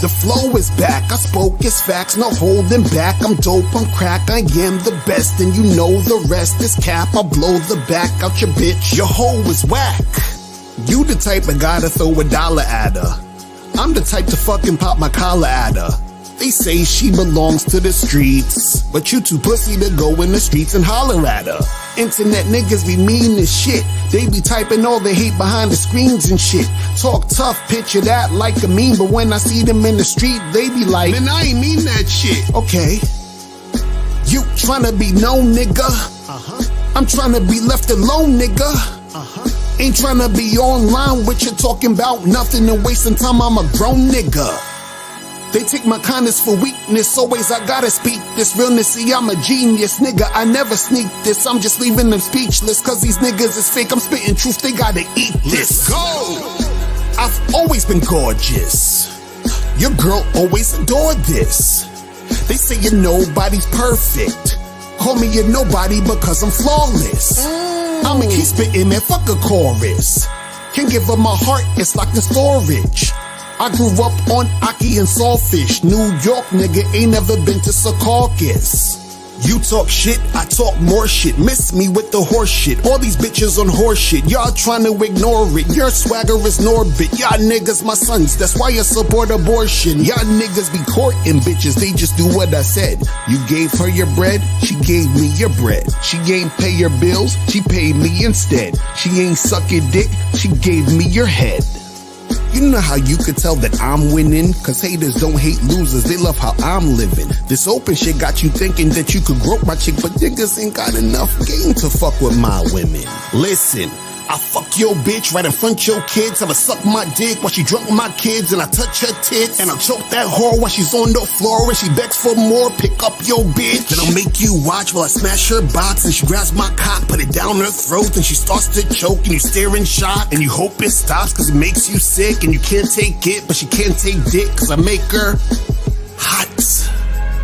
The flow is back, I spoke it's facts, no holding back. I'm dope, I'm crack, I am the best, and you know the rest is cap. I blow the back out your bitch, your hoe is whack. You the type of guy to throw $1 at her. I'm the type to fucking pop my collar at her. They say she belongs to the streets, but you too pussy to go in the streets and holler at her. Internet niggas be mean as shit. They be typing all the hate behind the screens and shit. Talk tough, picture that like a meme, but when I see them in the street, they be like, man, I ain't mean that shit. Okay. You tryna be known, nigga. I'm tryna be left alone, nigga. Ain't tryna be online with you talking about nothing and wasting time. I'm a grown nigga. They take my kindness for weakness, always I gotta speak this realness. See, I'm a genius, nigga, I never sneak this. I'm just leaving them speechless, cause these niggas is fake. I'm spitting truth, they gotta eat this. Let's go! I've always been gorgeous. Your girl always adored this. They say you're nobody's perfect. Call me a nobody because I'm flawless. I'ma keep spitting, man, fuck a chorus. Can't give up my heart, it's like the storage. I grew up on Aki and Sawfish. New York nigga ain't never been to Secaucus. You talk shit, I talk more shit. Miss me with the horse shit. All these bitches on horse shit. Y'all trying to ignore it. Your swagger is Norbit. Y'all niggas my sons. That's why you support abortion. Y'all niggas be courting bitches. They just do what I said. You gave her your bread, she gave me your bread. She ain't pay your bills, she paid me instead. She ain't suck your dick, she gave me your head. You know how you could tell that I'm winning? Cause haters don't hate losers, they love how I'm living. This open shit got you thinking that you could grope my chick, but niggas ain't got enough game to fuck with my women. Listen, I fuck your bitch right in front your kids. I'ma suck my dick while she drunk with my kids, and I touch her tits, and I'll choke that whore while she's on the floor and she begs for more. Pick up your bitch, then I'll make you watch while I smash her box, and she grabs my cock, put it down her throat, and she starts to choke, and you stare in shock, and you hope it stops cause it makes you sick, and you can't take it, but she can't take dick cause I make her hot.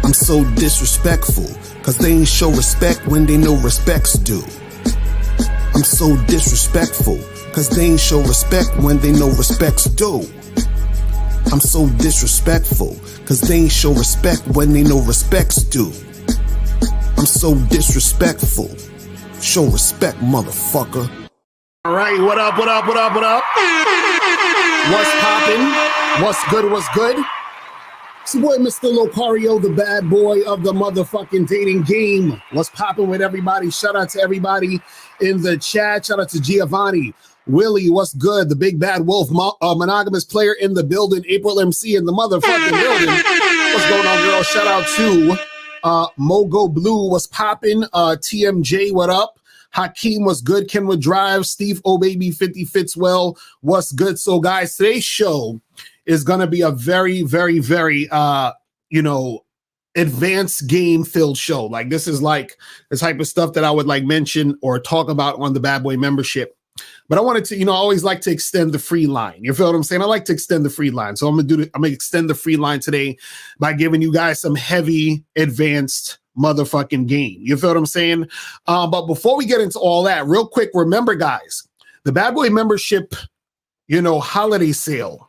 I'm so disrespectful cause they ain't show respect when they know respect's due. I'm so disrespectful, cause they ain't show respect when they know respect's due. I'm so disrespectful, cause they ain't show respect when they know respect's due. I'm so disrespectful. Show respect, motherfucker. All right, what up, what up, what up, what up? What's poppin'? What's good, what's good? It's your boy, Mr. Locario, the bad boy of the motherfucking dating game. What's poppin' with everybody? Shout out to everybody in the chat. Shout out to Giovanni. Willie, what's good? The big bad wolf, monogamous player in the building. April MC in the motherfucking building. What's going on, girl? Shout out to Mogo Blue, what's poppin'? TMJ, what up? Hakeem, what's good? Kenwood Drive. Steve, oh baby, 50 Fitzwell, what's good? So, guys, today's show is going to be a very, very, very, advanced game-filled show. Like, this is like the type of stuff that I would like mention or talk about on the Bad Boy membership. But I wanted to, I always like to extend the free line. You feel what I'm saying? I like to extend the free line. So I'm going to extend the free line today by giving you guys some heavy, advanced motherfucking game. You feel what I'm saying? But before we get into all that, real quick, remember, guys, the Bad Boy membership, holiday sale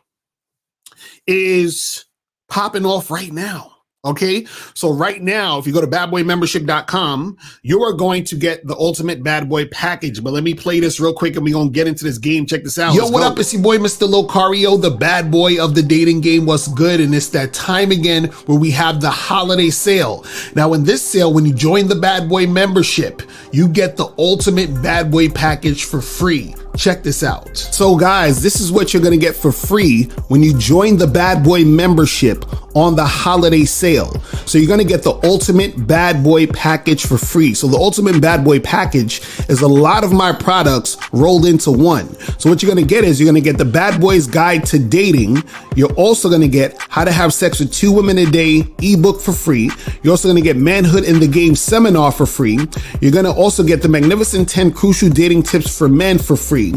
is popping off right now. Okay, so right now, if you go to badboymembership.com, you are going to get the ultimate Bad Boy package. But let me play this real quick and we're going to get into this game. Check this out. Yo, what up? It's your boy, Mr. Locario, the bad boy of the dating game. What's good? And it's that time again where we have the holiday sale. Now, in this sale, when you join the Bad Boy membership, you get the ultimate Bad Boy package for free. Check this out. So guys, this is what you're going to get for free when you join the Bad Boy membership on the holiday sale. So you're going to get the ultimate Bad Boy package for free. So the ultimate Bad Boy package is a lot of my products rolled into one. So what you're going to get is you're going to get the Bad Boy's Guide to Dating. You're also going to get How to Have Sex with 2 Women a Day ebook for free. You're also going to get Manhood in the Game seminar for free. You're going to also get the Magnificent 10 Crucial Dating Tips for Men for free.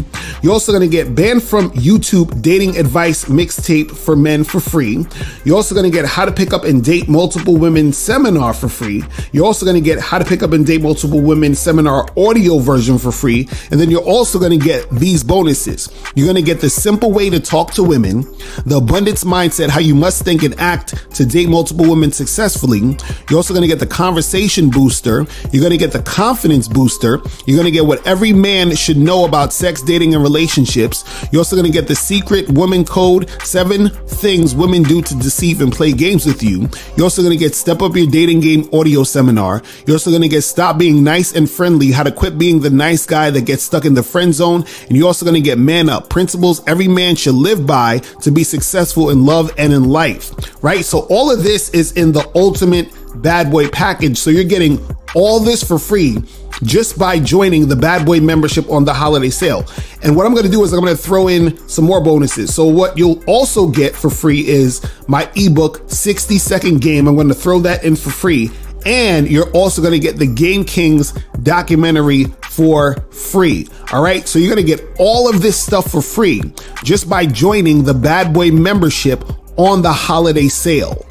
You're also going to get Banned from YouTube Dating Advice Mixtape for Men for free. You're also going to going to get how to pick up and date multiple women seminar for free. You're also going to get how to pick up and date multiple women seminar audio version for free. And then you're also going to get these bonuses. You're going to get the simple way to talk to women, the abundance mindset, how you must think and act to date multiple women successfully. You're also going to get the conversation booster. You're going to get the confidence booster. You're going to get what every man should know about sex, dating, and relationships. You're also going to get the secret woman code, 7 things women do to deceive and play games with you. You're also going to get Step Up Your Dating Game audio seminar. You're also going to get Stop Being Nice and Friendly, how to quit being the nice guy that gets stuck in the friend zone. And you're also going to get Man Up, principles every man should live by to be successful in love and in life, right? So all of this is in the ultimate bad boy package. So you're getting all this for free just by joining the Bad Boy membership on the holiday sale. And what I'm going to do is I'm going to throw in some more bonuses. So what you'll also get for free is my ebook 60-second game. I'm going to throw that in for free. And you're also going to get the Game Kings documentary for free. All right. So you're going to get all of this stuff for free just by joining the Bad Boy membership on the holiday sale.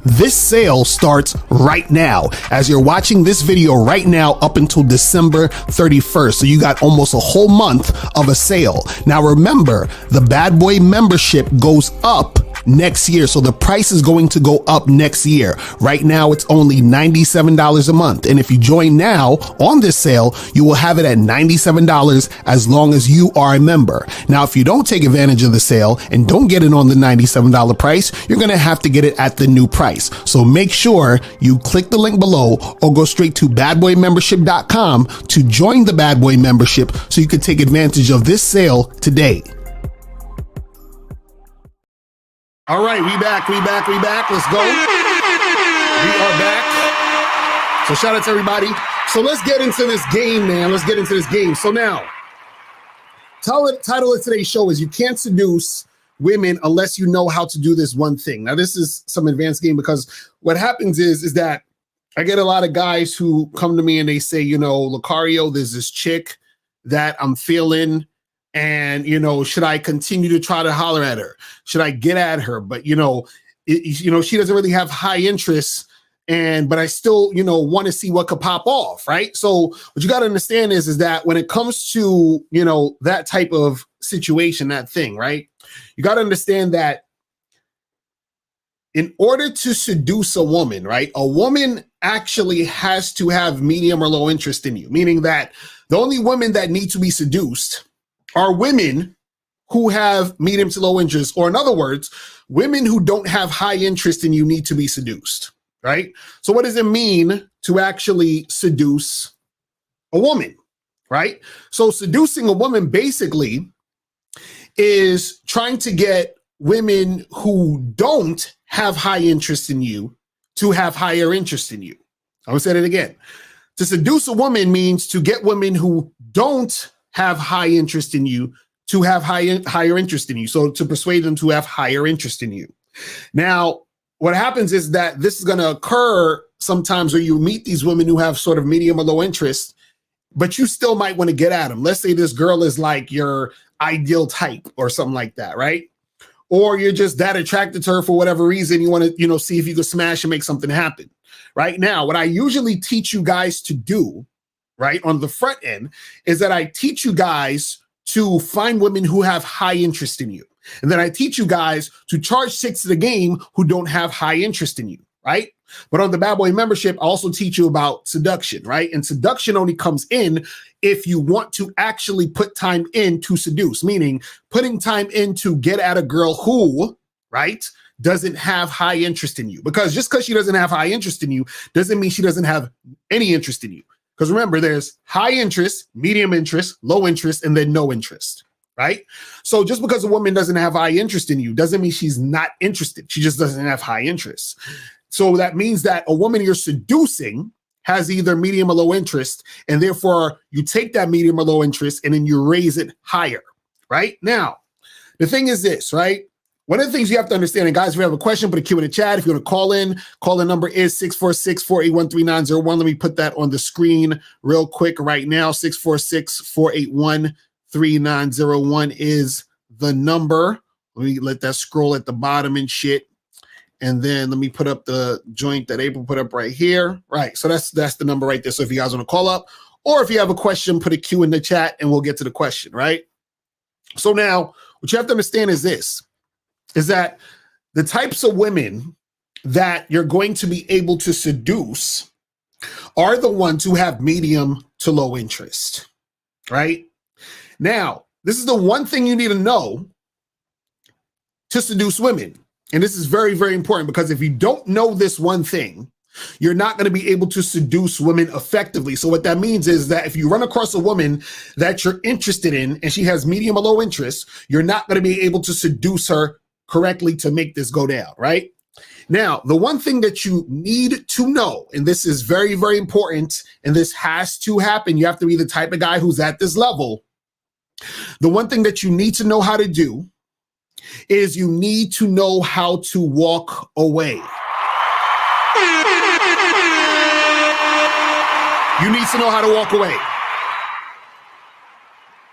This sale starts right now. As you're watching this video right now up until December 31st. So you got almost a whole month of a sale. Now remember, the Bad Boy membership goes up next year. So the price is going to go up next year. Right now, it's only $97 a month. And if you join now on this sale, you will have it at $97 as long as you are a member. Now, if you don't take advantage of the sale and don't get it on the $97 price, you're going to have to get it at the new price. So make sure you click the link below or go straight to badboymembership.com to join the Bad Boy membership so you can take advantage of this sale today. All right, we back. Let's go. We are back. So shout out to everybody. So let's get into this game, man. Let's get into this game. So now, title of today's show is You Can't Seduce Women Unless You Know How to Do This One Thing. Now, this is some advanced game because what happens is that I get a lot of guys who come to me and they say, you know, Lucario, there's this chick that I'm feeling. And, you know, should I continue to try to holler at her? Should I get at her? But, you know, she doesn't really have high interest. But I still, you know, want to see what could pop off. Right. So what you got to understand is that when it comes to, you know, that type of situation, that thing, right, you got to understand that in order to seduce a woman, right, a woman actually has to have medium or low interest in you, meaning that the only women that need to be seduced are women who have medium to low interest, or in other words, women who don't have high interest in you need to be seduced, right? So what does it mean to actually seduce a woman, right? So seducing a woman basically is trying to get women who don't have high interest in you to have higher interest in you. I'm gonna say it again. To seduce a woman means to get women who don't have high interest in you to have higher interest in you. So to persuade them to have higher interest in you. Now, what happens is that this is going to occur sometimes where you meet these women who have sort of medium or low interest, but you still might want to get at them. Let's say this girl is like your ideal type or something like that, right? Or you're just that attracted to her for whatever reason. You want to, you know, see if you can smash and make something happen. Right now, what I usually teach you guys to do, right, on the front end, is that I teach you guys to find women who have high interest in you. And then I teach you guys to charge 6 to the game who don't have high interest in you, right? But on the Bad Boy membership, I also teach you about seduction, right? And seduction only comes in if you want to actually put time in to seduce, meaning putting time in to get at a girl who, right, doesn't have high interest in you. Because just because she doesn't have high interest in you doesn't mean she doesn't have any interest in you. Because remember, there's high interest, medium interest, low interest, and then no interest, right? So just because a woman doesn't have high interest in you doesn't mean she's not interested. She just doesn't have high interest. So that means that a woman you're seducing has either medium or low interest, and therefore you take that medium or low interest and then you raise it higher, right? Now, the thing is this, right? One of the things you have to understand, and guys, if you have a question, put a Q in the chat. If you want to call in number is 646-481-3901. Let me put that on the screen real quick right now. 646-481-3901 is the number. Let me let that scroll at the bottom and shit. And then let me put up the joint that April put up right here. Right. So that's the number right there. So if you guys want to call up, or if you have a question, put a Q in the chat and we'll get to the question, right? So now what you have to understand is this, is that the types of women that you're going to be able to seduce are the ones who have medium to low interest, right? Now, this is the one thing you need to know to seduce women. And this is very, very important, because if you don't know this one thing, you're not going to be able to seduce women effectively. So what that means is that if you run across a woman that you're interested in and she has medium or low interest, you're not going to be able to seduce her correctly to make this go down, right? Now, the one thing that you need to know, and this is very, very important, and this has to happen, you have to be the type of guy who's at this level. The one thing that you need to know how to do is you need to know how to walk away. You need to know how to walk away.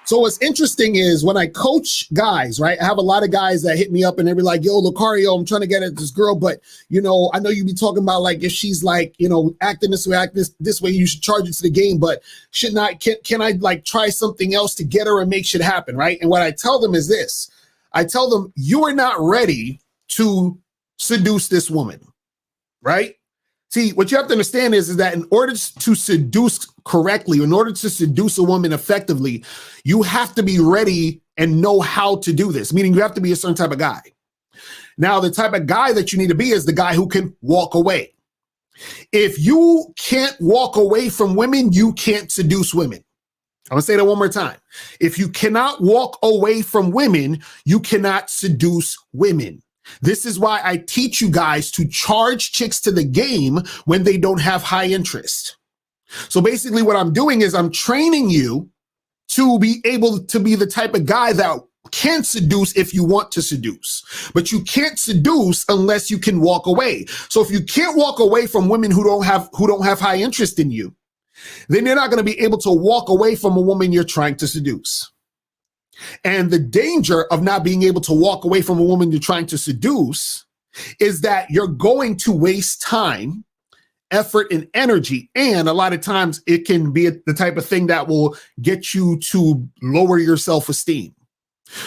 So what's interesting is when I coach guys, right? I have a lot of guys that hit me up and they be like, yo, Lucario, I'm trying to get at this girl, but you know, I know you be talking about like, if she's like, you know, acting this way, act this way, you should charge it to the game, but should not, can I like try something else to get her and make shit happen, right? And what I tell them is this, I tell them, you are not ready to seduce this woman, right? See, what you have to understand is that in order to seduce correctly, in order to seduce a woman effectively, you have to be ready and know how to do this, meaning you have to be a certain type of guy. Now, the type of guy that you need to be is the guy who can walk away. If you can't walk away from women, you can't seduce women. I'm gonna say that one more time. If you cannot walk away from women, you cannot seduce women. This is why I teach you guys to charge chicks to the game when they don't have high interest. So basically what I'm doing is I'm training you to be able to be the type of guy that can seduce if you want to seduce, but you can't seduce unless you can walk away. So if you can't walk away from women who don't have high interest in you, then you're not going to be able to walk away from a woman you're trying to seduce. And the danger of not being able to walk away from a woman you're trying to seduce is that you're going to waste time, effort, and energy. And a lot of times it can be the type of thing that will get you to lower your self-esteem.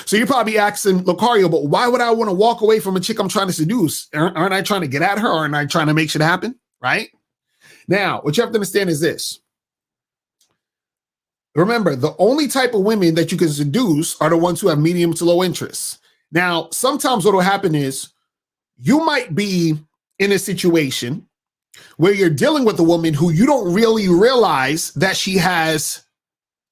So you're probably asking, Lucario, but why would I want to walk away from a chick I'm trying to seduce? Aren't I trying to get at her? Or aren't I trying to make shit happen? Right? Now, what you have to understand is this. Remember, the only type of women that you can seduce are the ones who have medium to low interest. Now, sometimes what will happen is you might be in a situation where you're dealing with a woman who you don't really realize that she has,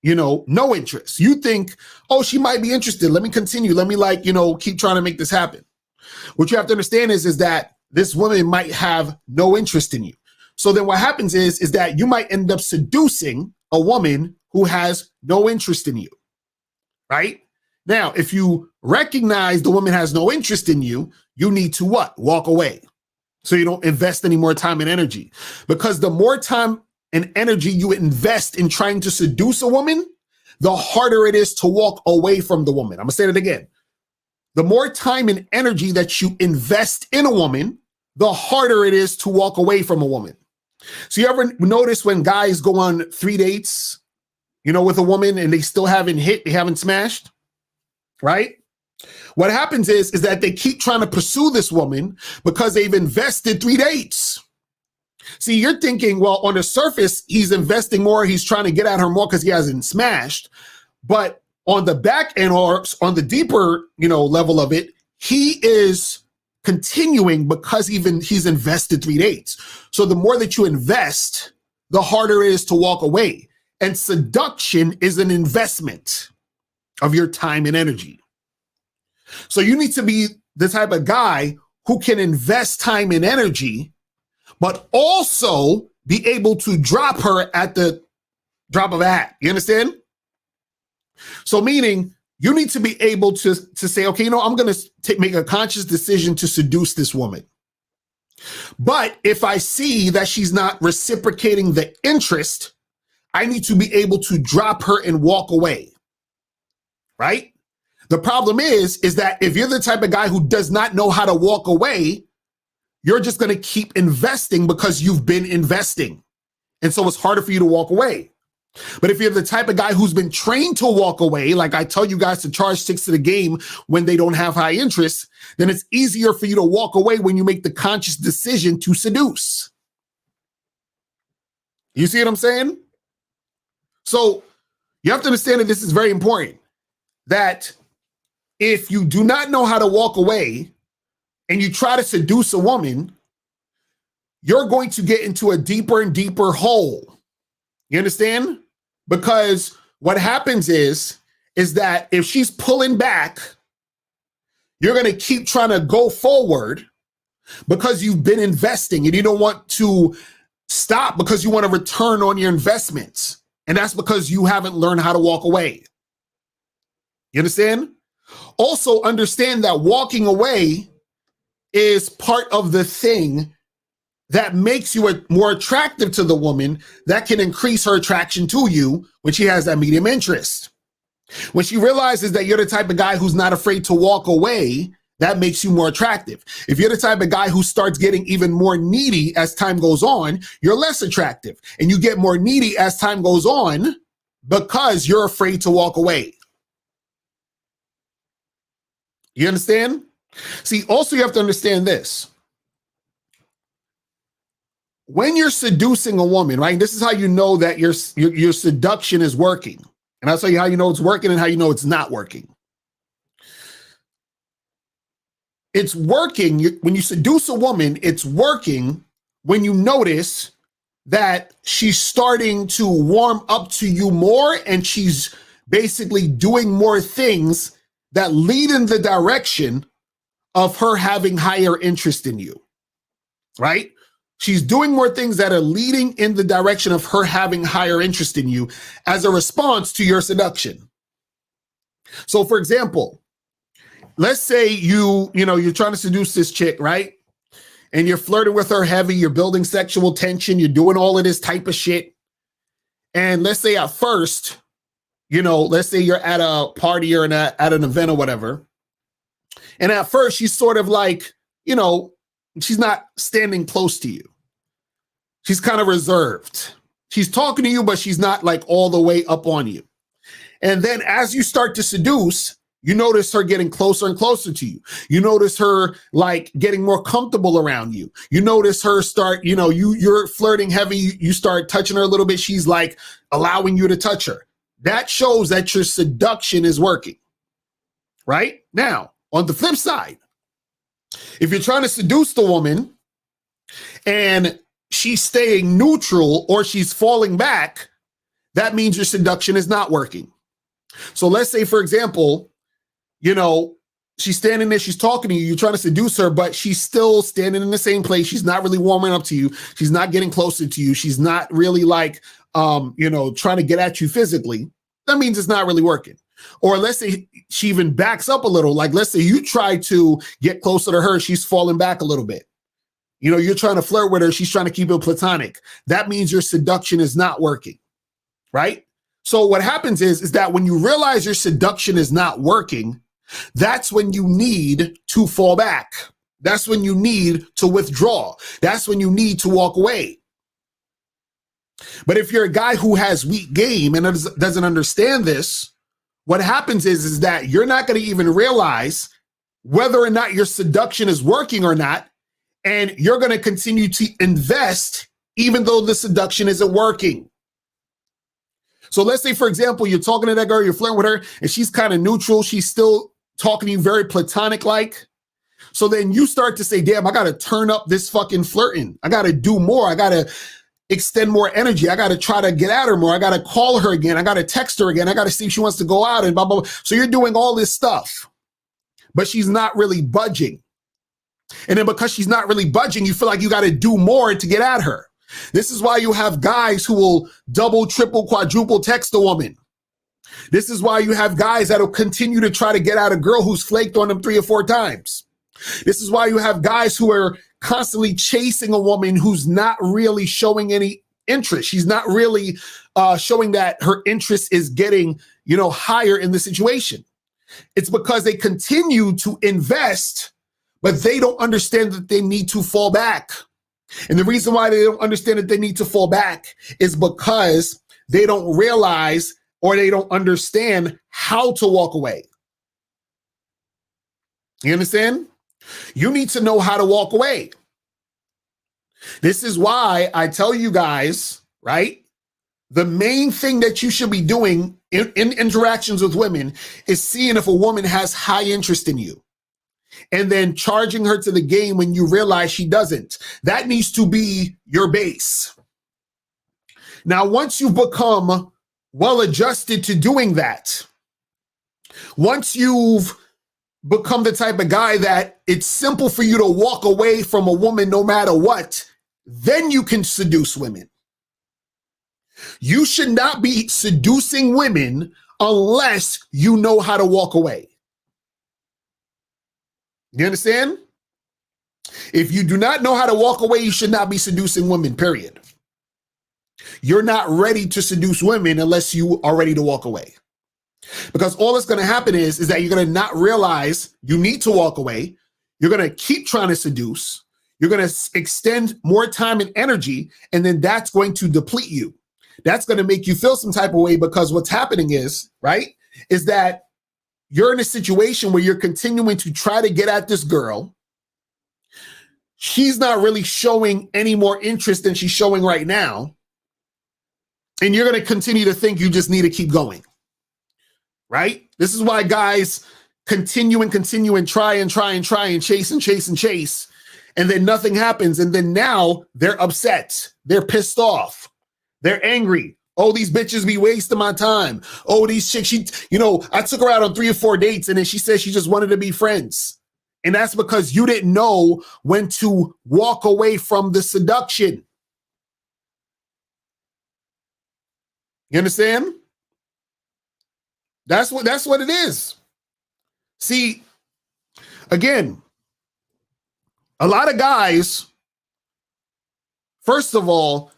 you know, no interest. You think, oh, she might be interested. Let me continue. Let me like, you know, keep trying to make this happen. What you have to understand is that this woman might have no interest in you. So then what happens is that you might end up seducing a woman who has no interest in you, right? Now, if you recognize the woman has no interest in you, you need to what? Walk away. So you don't invest any more time and energy. Because the more time and energy you invest in trying to seduce a woman, the harder it is to walk away from the woman. I'm gonna say that again. The more time and energy that you invest in a woman, the harder it is to walk away from a woman. So you ever notice when guys go on 3 dates, you know, with a woman and they still haven't hit, they haven't smashed, right? What happens is that they keep trying to pursue this woman because they've invested 3 dates. See, you're thinking, well, on the surface, he's investing more. He's trying to get at her more because he hasn't smashed. But on the back end or on the deeper, you know, level of it, he is continuing because he's invested 3 dates. So the more that you invest, the harder it is to walk away. And seduction is an investment of your time and energy. So you need to be the type of guy who can invest time and energy, but also be able to drop her at the drop of a hat. You understand? So meaning you need to be able to say, okay, you know, I'm going to make a conscious decision to seduce this woman. But if I see that she's not reciprocating the interest, I need to be able to drop her and walk away, right? The problem is that if you're the type of guy who does not know how to walk away, you're just going to keep investing because you've been investing. And so it's harder for you to walk away. But if you're the type of guy who's been trained to walk away, like I tell you guys to charge 6 to the game when they don't have high interest, then it's easier for you to walk away when you make the conscious decision to seduce. You see what I'm saying? So you have to understand that this is very important, that if you do not know how to walk away and you try to seduce a woman, you're going to get into a deeper and deeper hole. You understand? Because what happens is that if she's pulling back, you're going to keep trying to go forward because you've been investing and you don't want to stop because you want to return on your investments. And that's because you haven't learned how to walk away. You understand? Also understand that walking away is part of the thing that makes you more attractive to the woman, that can increase her attraction to you when she has that medium interest. When she realizes that you're the type of guy who's not afraid to walk away, that makes you more attractive. If you're the type of guy who starts getting even more needy as time goes on, you're less attractive. And you get more needy as time goes on because you're afraid to walk away. You understand? See, also you have to understand this. When you're seducing a woman, right? This is how you know that your seduction is working. And I'll tell you how you know it's working and how you know it's not working. It's working when you seduce a woman, it's working when you notice that she's starting to warm up to you more and she's basically doing more things that lead in the direction of her having higher interest in you, right? She's doing more things that are leading in the direction of her having higher interest in you as a response to your seduction. So for example, let's say you're trying to seduce this chick, right? And you're flirting with her heavy, you're building sexual tension, you're doing all of this type of shit. And let's say at first, let's say you're at a party or at an event or whatever. And at first she's sort of like, she's not standing close to you. She's kind of reserved. She's talking to you, but she's not like all the way up on you. And then as you start to seduce, you notice her getting closer and closer to you. You notice her like getting more comfortable around you. You notice her start, you're flirting heavy. You start touching her a little bit. She's like allowing you to touch her. That shows that your seduction is working. Right? Now, on the flip side, if you're trying to seduce the woman and she's staying neutral or she's falling back, that means your seduction is not working. So let's say, for example, she's standing there, she's talking to you, you're trying to seduce her, but she's still standing in the same place. She's not really warming up to you. She's not getting closer to you. She's not really like, trying to get at you physically. That means it's not really working. Or let's say she even backs up a little. Like, let's say you try to get closer to her. She's falling back a little bit. You're trying to flirt with her. She's trying to keep it platonic. That means your seduction is not working, right? So what happens is that when you realize your seduction is not working, that's when you need to fall back. That's when you need to withdraw. That's when you need to walk away. But if you're a guy who has weak game and doesn't understand this, what happens is that you're not going to even realize whether or not your seduction is working or not. And you're going to continue to invest even though the seduction isn't working. So let's say, for example, you're talking to that girl, you're flirting with her, and she's kind of neutral. She's still talking to you very platonic-like. So then you start to say, damn, I got to turn up this fucking flirting. I got to do more. I got to extend more energy. I got to try to get at her more. I got to call her again. I got to text her again. I got to see if she wants to go out and blah, blah, blah. So you're doing all this stuff, but she's not really budging. And then because she's not really budging, you feel like you got to do more to get at her. This is why you have guys who will double, triple, quadruple text a woman. This is why you have guys that'll continue to try to get at a girl who's flaked on them 3 or 4 times. This is why you have guys who are constantly chasing a woman who's not really showing any interest. She's not really showing that her interest is getting, higher in the situation. It's because they continue to invest, but they don't understand that they need to fall back. And the reason why they don't understand that they need to fall back is because they don't realize or they don't understand how to walk away. You understand? You need to know how to walk away. This is why I tell you guys, right? The main thing that you should be doing in interactions with women is seeing if a woman has high interest in you and then charging her to the game when you realize she doesn't. That needs to be your base. Now, once you've become well adjusted to doing that, once you've become the type of guy that it's simple for you to walk away from a woman no matter what, then you can seduce women. You should not be seducing women unless you know how to walk away. You understand? If you do not know how to walk away, you should not be seducing women, period. You're not ready to seduce women unless you are ready to walk away. Because all that's going to happen is that you're going to not realize you need to walk away. You're going to keep trying to seduce. You're going to extend more time and energy, and then that's going to deplete you. That's going to make you feel some type of way because what's happening is, right, is that you're in a situation where you're continuing to try to get at this girl. She's not really showing any more interest than she's showing right now. And you're going to continue to think you just need to keep going. Right? This is why guys continue and try and chase. And then nothing happens. And then now they're upset. They're pissed off. They're angry. Oh, these bitches be wasting my time. Oh, these chicks, I took her out on 3 or 4 dates and then she said she just wanted to be friends. And that's because you didn't know when to walk away from the seduction. You understand? That's what it is. See, again, a lot of guys, first of all,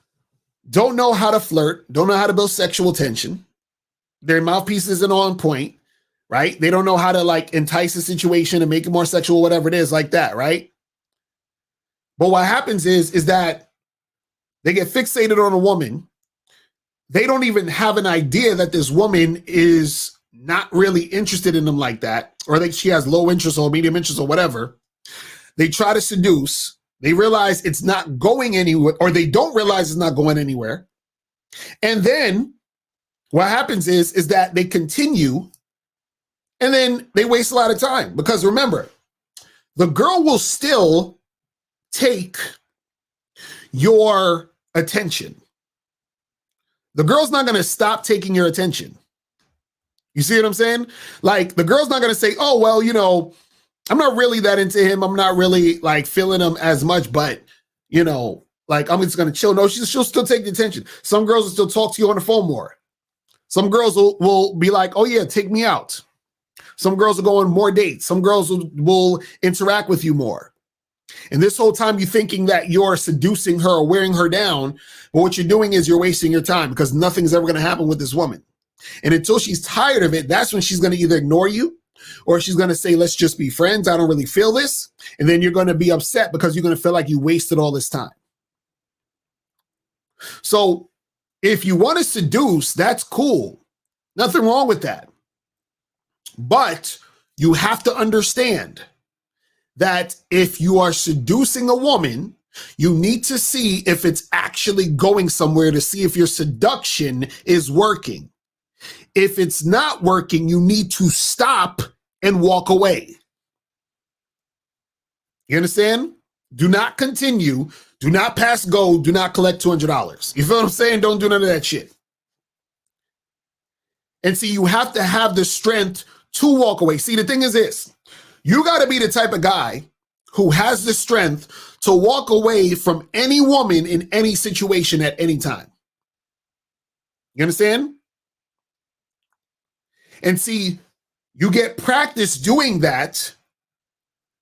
don't know how to flirt, don't know how to build sexual tension. Their mouthpiece isn't on point, right? They don't know how to entice a situation and make it more sexual, whatever it is like that, right? But what happens is that they get fixated on a woman. They don't even have an idea that this woman is not really interested in them like that, or that she has low interest or medium interest or whatever. They try to seduce. They realize it's not going anywhere, or they don't realize it's not going anywhere. And then what happens is that they continue and then they waste a lot of time because remember, the girl will still take your attention. The girl's not going to stop taking your attention. You see what I'm saying? Like, the girl's not going to say, oh, well, I'm not really that into him. I'm not really feeling him as much, but I'm just going to chill. No, she'll still take the attention. Some girls will still talk to you on the phone more. Some girls will be like, oh yeah, take me out. Some girls will go on more dates. Some girls will interact with you more. And this whole time you're thinking that you're seducing her or wearing her down, but what you're doing is you're wasting your time because nothing's ever going to happen with this woman. And until she's tired of it, that's when she's going to either ignore you or she's going to say, let's just be friends. I don't really feel this. And then you're going to be upset because you're going to feel like you wasted all this time. So if you want to seduce, that's cool. Nothing wrong with that. But you have to understand that if you are seducing a woman, you need to see if it's actually going somewhere to see if your seduction is working. If it's not working, you need to stop and walk away. You understand? Do not continue. Do not pass go. Do not collect $200. You feel what I'm saying? Don't do none of that shit. And see, you have to have the strength to walk away. See, the thing is this. You got to be the type of guy who has the strength to walk away from any woman in any situation at any time. You understand? And see, you get practice doing that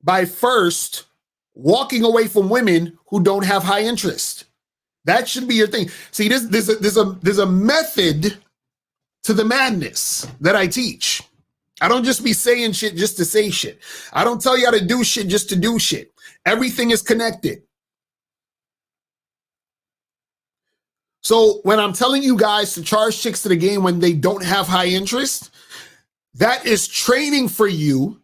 by first walking away from women who don't have high interest. That should be your thing. See, there's a method to the madness that I teach. I don't just be saying shit just to say shit. I don't tell you how to do shit just to do shit. Everything is connected. So when I'm telling you guys to charge chicks to the game when they don't have high interest, that is training for you.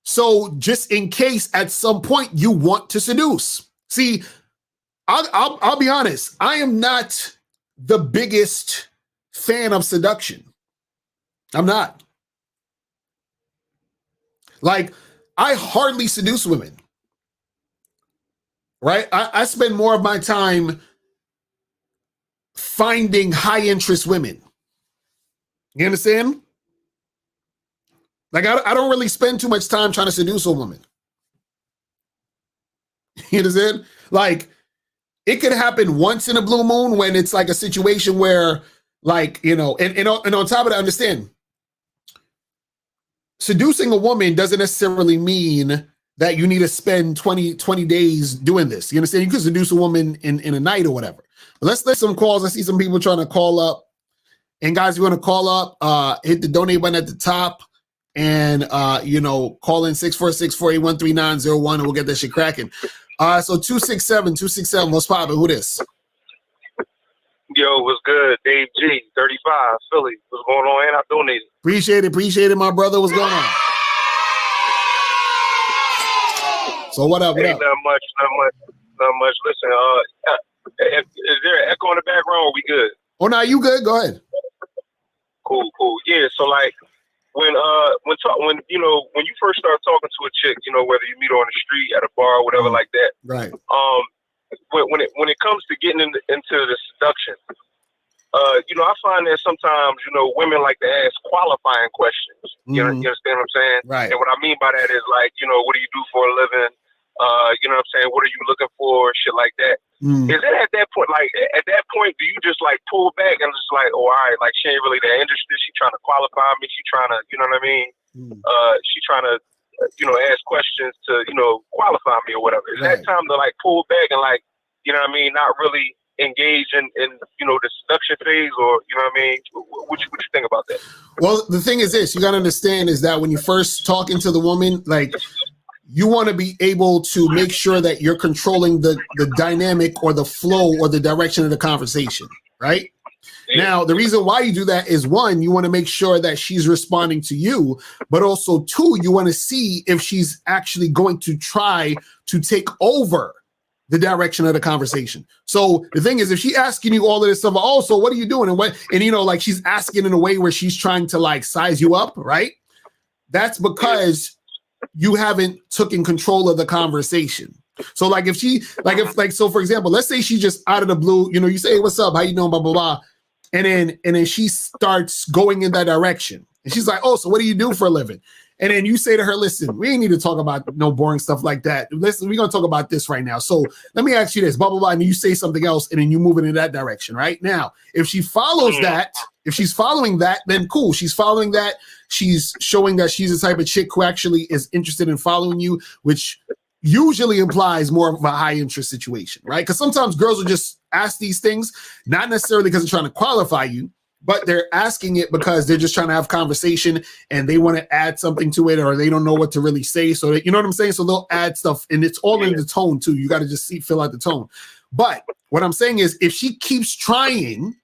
So just in case at some point you want to seduce. See, I'll be honest. I am not the biggest fan of seduction. I'm not. Like, I hardly seduce women. Right? I spend more of my time finding high interest women. You understand? Like, I don't really spend too much time trying to seduce a woman. You understand? Like, it could happen once in a blue moon when it's like a situation where, like, you know, and on top of that, understand, seducing a woman doesn't necessarily mean that you need to spend 20 days doing this. You understand? You could seduce a woman in a night or whatever. But let's let some calls. I see some people trying to call up. And guys, you want to call up, hit the donate button at the top and, you know, call in 646-481-3901 and we'll get that shit cracking. So 267, what's poppin'? Who this? Yo, what's good? Dave G, 35, Philly. What's going on? And I donated. Appreciate it, my brother. What's going on? So what up? Hey, not much. Listen, is there an echo in the background or we good? Oh, no, you good? Go ahead. Cool. Yeah, so like when you know, when you first start talking to a chick, you know, whether you meet her on the street, at a bar, or whatever like that. Right. When it comes to getting into the seduction, you know, I find that sometimes, you know, women like to ask qualifying questions. You understand what I'm saying? Right. And what I mean by that is like, you know, what do you do for a living? You know what I'm saying? What are you looking for? Shit like that. Is it at that point, like, do you just like pull back and just like, oh, all right, like she ain't really that interested. She trying to qualify me. She trying to, you know what I mean? She trying to, you know, ask questions to, you know, qualify me or whatever. Is that time to like pull back and like, you know what I mean? Not really engage in you know, the seduction phase, or, you know what I mean? What you think about that? Well, the thing is this, you got to understand is that when you first talking to the woman, like, you want to be able to make sure that you're controlling the dynamic or the flow or the direction of the conversation, right? Yeah. Now, the reason why you do that is, one, you want to make sure that she's responding to you, but also, two, you want to see if she's actually going to try to take over the direction of the conversation. So the thing is, if she's asking you all of this stuff, oh, so what are you doing? And you know, like, she's asking in a way where she's trying to like size you up, right? That's because you haven't taken control of the conversation. So like if she, so for example, let's say she just out of the blue, you know, you say, hey, what's up? How you doing? Blah, blah, blah. And then she starts going in that direction. And she's like, oh, so what do you do for a living? And then you say to her, listen, we ain't need to talk about no boring stuff like that. Listen, we're going to talk about this right now. So let me ask you this, blah, blah, blah. And you say something else, and then you move it in that direction, right? Now, if she follows that, if she's following that, then cool. She's following that. She's showing that she's the type of chick who actually is interested in following you, which usually implies more of a high interest situation, right? Because sometimes girls will just ask these things, not necessarily because they're trying to qualify you, but they're asking it because they're just trying to have conversation and they want to add something to it, or they don't know what to really say. So that, you know what I'm saying? So they'll add stuff, and it's all in the tone too. You got to just fill out the tone. But what I'm saying is, if she keeps trying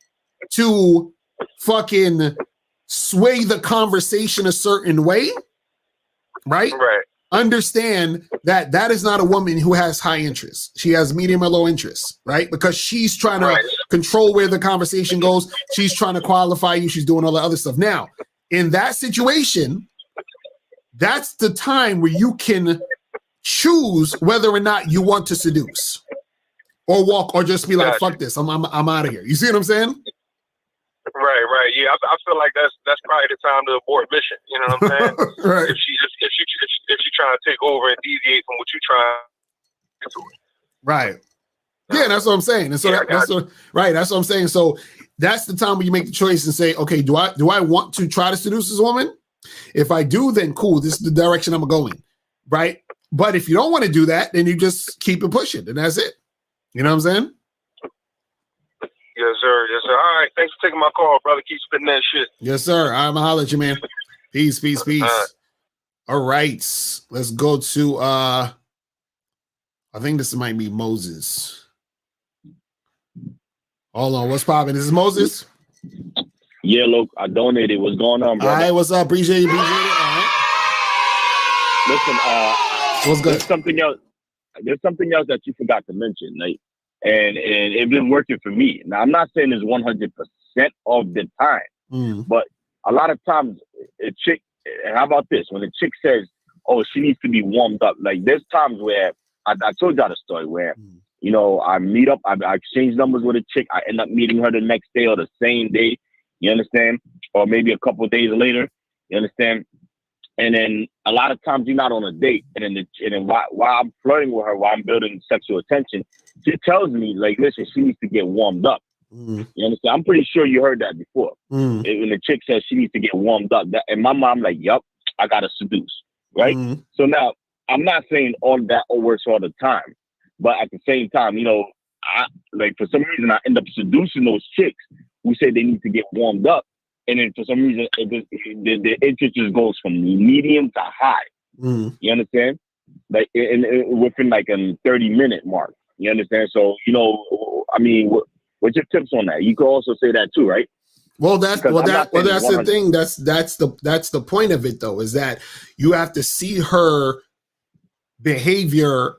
to fucking sway the conversation a certain way, right? Understand that that is not a woman who has high interest. She has medium or low interest, right? Because she's trying to control where the conversation goes. She's trying to qualify you. She's doing all the other stuff. Now, in that situation, that's the time where you can choose whether or not you want to seduce or walk, or just be like, fuck this, I'm out of here. You see what I'm saying? Right. Yeah, I feel like that's probably the time to abort mission. You know what I'm saying? Right. If she trying to take over and deviate from what you trying to do. Right. Yeah, that's what I'm saying. And so that's what I'm saying. So that's the time where you make the choice and say, okay, do I want to try to seduce this woman? If I do, then cool, this is the direction I'm going. Right. But if you don't want to do that, then you just keep it pushing, and that's it. You know what I'm saying? Yes, sir. All right. Thanks for taking my call, brother. Keep spitting that shit. Yes, sir. I'm going to holler at you, man. Peace, peace, peace. All right. Let's go to I think this might be Moses. Hold on, what's popping? This is Moses? Yeah, look, I donated. What's going on, brother? All right, what's up? Appreciate it. All right. Listen, what's good? There's something else that you forgot to mention, like, and it's been working for me. Now, I'm not saying it's 100% of the time, but a lot of times a chick, how about this? When a chick says, oh, she needs to be warmed up, like there's times where, I told y'all the story where, you know, I meet up, I exchange numbers with a chick, I end up meeting her the next day or the same day, you understand? Or maybe a couple of days later, you understand? And then a lot of times you're not on a date, and then while I'm flirting with her, while I'm building sexual attention, she tells me, like, listen, she needs to get warmed up. You understand? I'm pretty sure you heard that before. When the chick says she needs to get warmed up, and my mom like, yup, I gotta seduce, right? So now I'm not saying all that works all the time, but at the same time, you know, I like for some reason I end up seducing those chicks who say they need to get warmed up. And then for some reason, the interest just goes from medium to high. You understand? Like within like a 30-minute mark. You understand? So, you know, I mean, what's your tips on that? You could also say that too, right? Well, that's the thing. That's the point of it, though, is that you have to see her behavior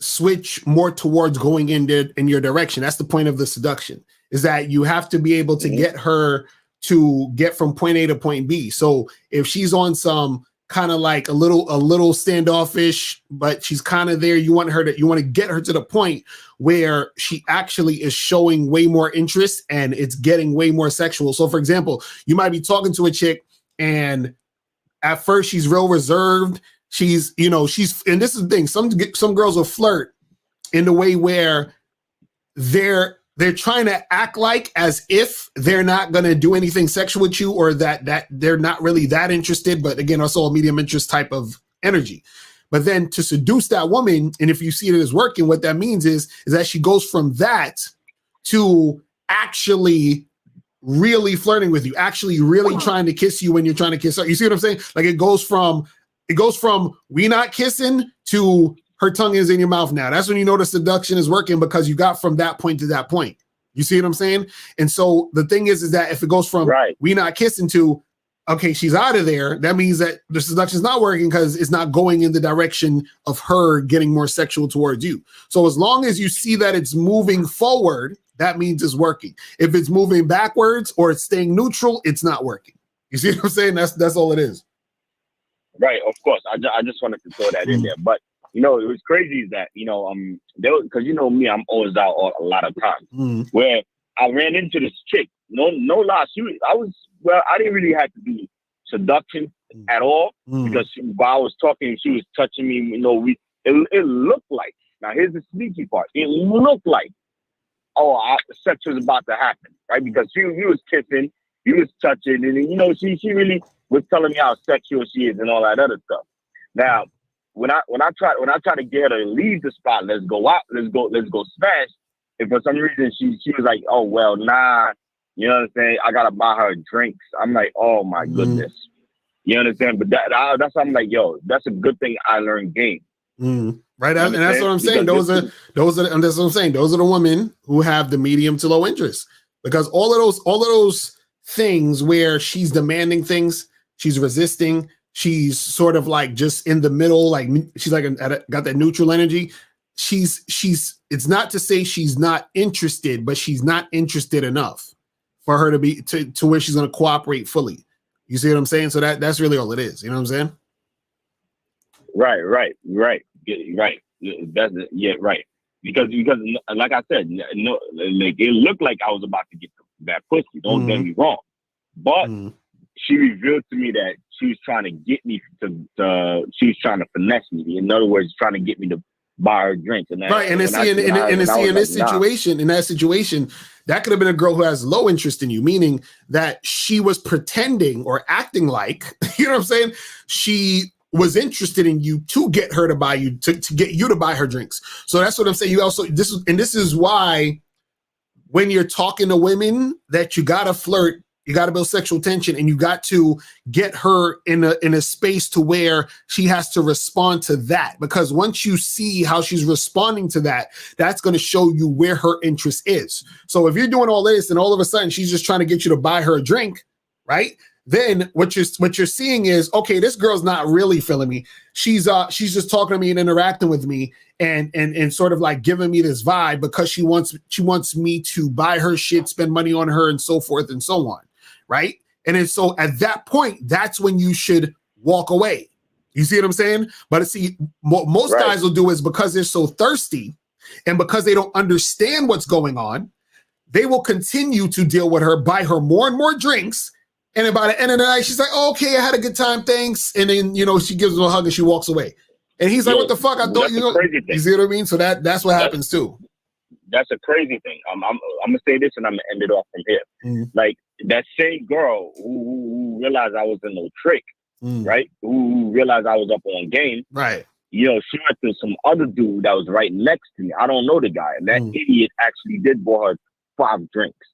switch more towards going in your direction. That's the point of the seduction, is that you have to be able to get her to get from point A to point B. So if she's on some kind of like a little standoffish, but she's kind of there, you want to get her to the point where she actually is showing way more interest and it's getting way more sexual. So for example, you might be talking to a chick and at first she's real reserved. And this is the thing, some girls will flirt in the way where they're trying to act like as if they're not going to do anything sexual with you, or that they're not really that interested. But again, also a medium interest type of energy. But then to seduce that woman, and if you see it as working, what that means is that she goes from that to actually really flirting with you, actually really trying to kiss you when you're trying to kiss her. You see what I'm saying? Like it goes from we not kissing to her tongue is in your mouth now. That's when you know the seduction is working, because you got from that point to that point. You see what I'm saying? And so the thing is that if it goes from we not kissing to, okay, she's out of there, that means that the seduction is not working because it's not going in the direction of her getting more sexual towards you. So as long as you see that it's moving forward, that means it's working. If it's moving backwards or it's staying neutral, it's not working. You see what I'm saying? That's all it is. Right, of course. I just wanted to throw that in there. But you know, it was crazy is that, you know, because you know me, I'm always out a lot of times where I ran into this chick. No lie. I didn't really have to do seduction at all, because while I was talking, she was touching me. You know, it looked like, now here's the sneaky part. It looked like, sex was about to happen, right? Because he was kissing, he was touching, and you know, she really was telling me how sexual she is and all that other stuff. Now, when I try to get her to leave the spot, let's go smash. And for some reason she was like, oh well, nah, you know what I'm saying? I gotta buy her drinks. I'm like, oh my goodness, you understand? But that's I'm like, yo, that's a good thing I learned game. Right, and that's what I'm saying. Those are and that's what I'm saying. Those are the women who have the medium to low interest, because all of those things where she's demanding things, she's resisting, she's sort of like just in the middle, like she's like got that neutral energy. She's it's not to say she's not interested, but she's not interested enough for her to be to where she's going to cooperate fully. You see what I'm saying? So that's really all it is. You know what I'm saying? Right. That's right. Because like I said, no, like it looked like I was about to get that pussy. Don't get me wrong, but she revealed to me that she was trying to get me she was trying to finesse me. In other words, trying to get me to buy her drinks. And right, and in that situation, that could have been a girl who has low interest in you, meaning that she was pretending or acting like, you know what I'm saying? She was interested in you to get her to buy you, to get you to buy her drinks. So that's what I'm saying. You also, this is why when you're talking to women, that you gotta flirt You got to build sexual tension, and you got to get her in a space to where she has to respond to that. Because once you see how she's responding to that, that's going to show you where her interest is. So if you're doing all this and all of a sudden she's just trying to get you to buy her a drink, right? Then what you're seeing is, okay, this girl's not really feeling me. She's just talking to me and interacting with me and sort of like giving me this vibe because she wants me to buy her shit, spend money on her, and so forth and so on. Right. And then so at that point, that's when you should walk away. You see what I'm saying? But see, what most guys will do is because they're so thirsty and because they don't understand what's going on, they will continue to deal with her, buy her more and more drinks. And then by the end of the night, she's like, oh, okay, I had a good time. Thanks. And then, she gives him a hug and she walks away. And he's like, what the fuck? I thought you see what I mean? So that's what happens too. That's a crazy thing. I'm gonna say this and I'm gonna end it off from here. Like that same girl who realized I was in no trick, right? Who realized I was up on game, right? She went to some other dude that was right next to me. I don't know the guy. And that idiot actually did buy her 5 drinks.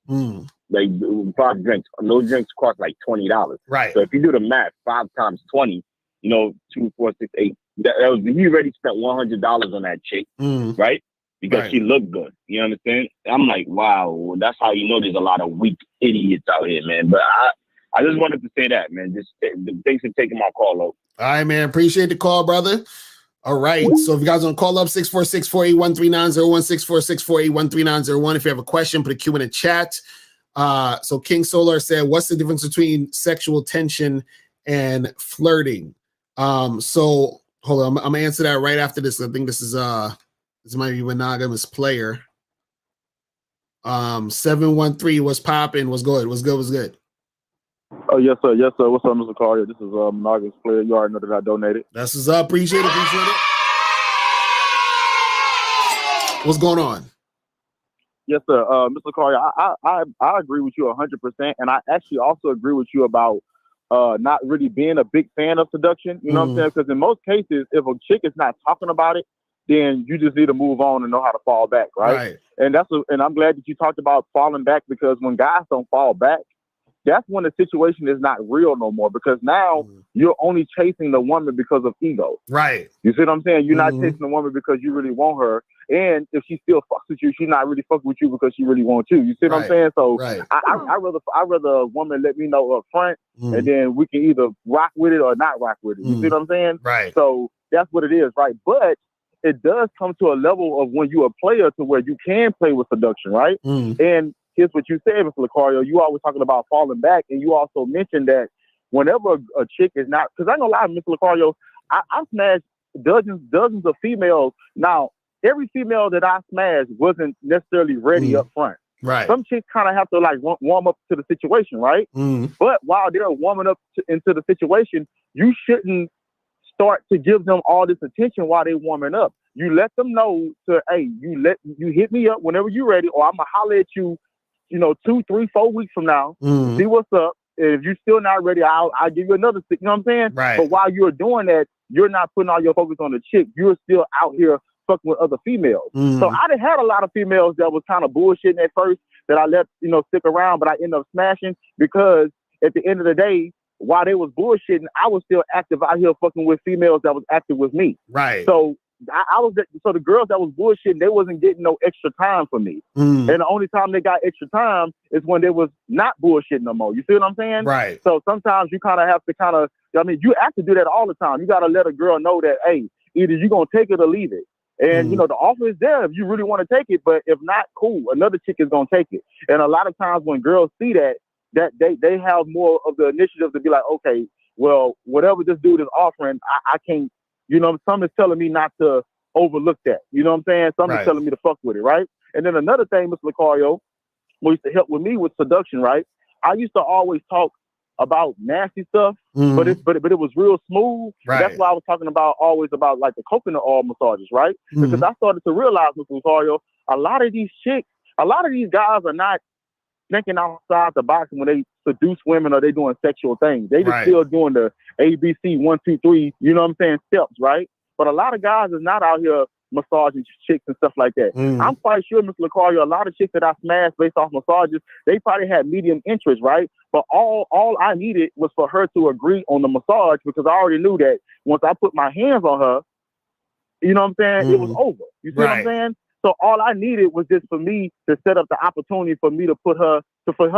Like 5 drinks. Those drinks cost like $20. Right. So if you do the math, 5 times 20, 2, 4, 6, 8. He already spent $100 on that chick, right? Because she looked good. You understand? I'm like, wow, that's how you know there's a lot of weak idiots out here, man. But I just wanted to say that, man. Just thanks for taking my call, though. All right, man. Appreciate the call, brother. All right. So if you guys want to call up 646-481-3901, 646-481-3901. If you have a question, put a Q in the chat. So King Solar said, what's the difference between sexual tension and flirting? So hold on. I'm gonna answer that right after this. I think this might be monogamous player. 713 was popping, was good. Oh, yes, sir. Yes, sir. What's up, Mr. Collier? This is monogamous player. You already know that I donated. That's what's up. Appreciate it. What's going on? Yes, sir. Mr. Collier, I agree with you 100%. And I actually also agree with you about not really being a big fan of seduction. You know what I'm saying? Because in most cases, if a chick is not talking about it, then you just need to move on and know how to fall back, right? And and I'm glad that you talked about falling back, because when guys don't fall back, that's when the situation is not real no more, because now you're only chasing the woman because of ego. Right. You see what I'm saying? You're not chasing the woman because you really want her. And if she still fucks with you, she's not really fucking with you because she really wants you. You see what I'm saying? So I rather a woman let me know up front, and then we can either rock with it or not rock with it. You see what I'm saying? Right. So that's what it is, right? But it does come to a level of when you're a player to where you can play with seduction, right? And here's what you said, Mr. Lucario. You always talking about falling back, and you also mentioned that whenever a chick is not, because I ain't gonna lie, Mr. Lucario, I smashed dozens of females. Now, every female that I smashed wasn't necessarily ready up front. Right. Some chicks kind of have to like warm up to the situation, right? But while they're warming up into the situation, you shouldn't start to give them all this attention while they're warming up. You let them know hey, you hit me up whenever you're ready, or I'm gonna holler at you, 2, 3, 4 weeks from now, see what's up. If you're still not ready, I'll give you another stick. You know what I'm saying? Right. But while you're doing that, you're not putting all your focus on the chick. You're still out here fucking with other females. So I done had a lot of females that was kind of bullshitting at first that I let, stick around, but I ended up smashing, because at the end of the day, while they was bullshitting, I was still active out here fucking with females that was active with me. Right. So so the girls that was bullshitting, they wasn't getting no extra time from me. And the only time they got extra time is when they was not bullshitting no more. You see what I'm saying? Right. So sometimes you kind of have to you have to do that all the time. You got to let a girl know that, hey, either you're going to take it or leave it. And, the offer is there if you really want to take it. But if not, cool. Another chick is going to take it. And a lot of times when girls see that they have more of the initiative to be like, okay, well, whatever this dude is offering, I can't, some is telling me not to overlook that. You know what I'm saying? Some is telling me to fuck with it, right? And then another thing, Mr. Lucario, what used to help with me with seduction, right? I used to always talk about nasty stuff, but it was real smooth. Right. That's why I was talking always about like the coconut oil massages, right? Because I started to realize, Mr. Lucario, a lot of these guys are not thinking outside the box when they seduce women or they doing sexual things. They just still doing the ABC 1, 2, 3, you know what I'm saying, steps, right? But a lot of guys is not out here massaging chicks and stuff like that. I'm quite sure, Mr. Lucario, a lot of chicks that I smashed based off massages, they probably had medium interest, right? But all I needed was for her to agree on the massage, because I already knew that once I put my hands on her, you know what I'm saying, it was over. You see what I'm saying? So all I needed was just for me to set up the opportunity for me to for her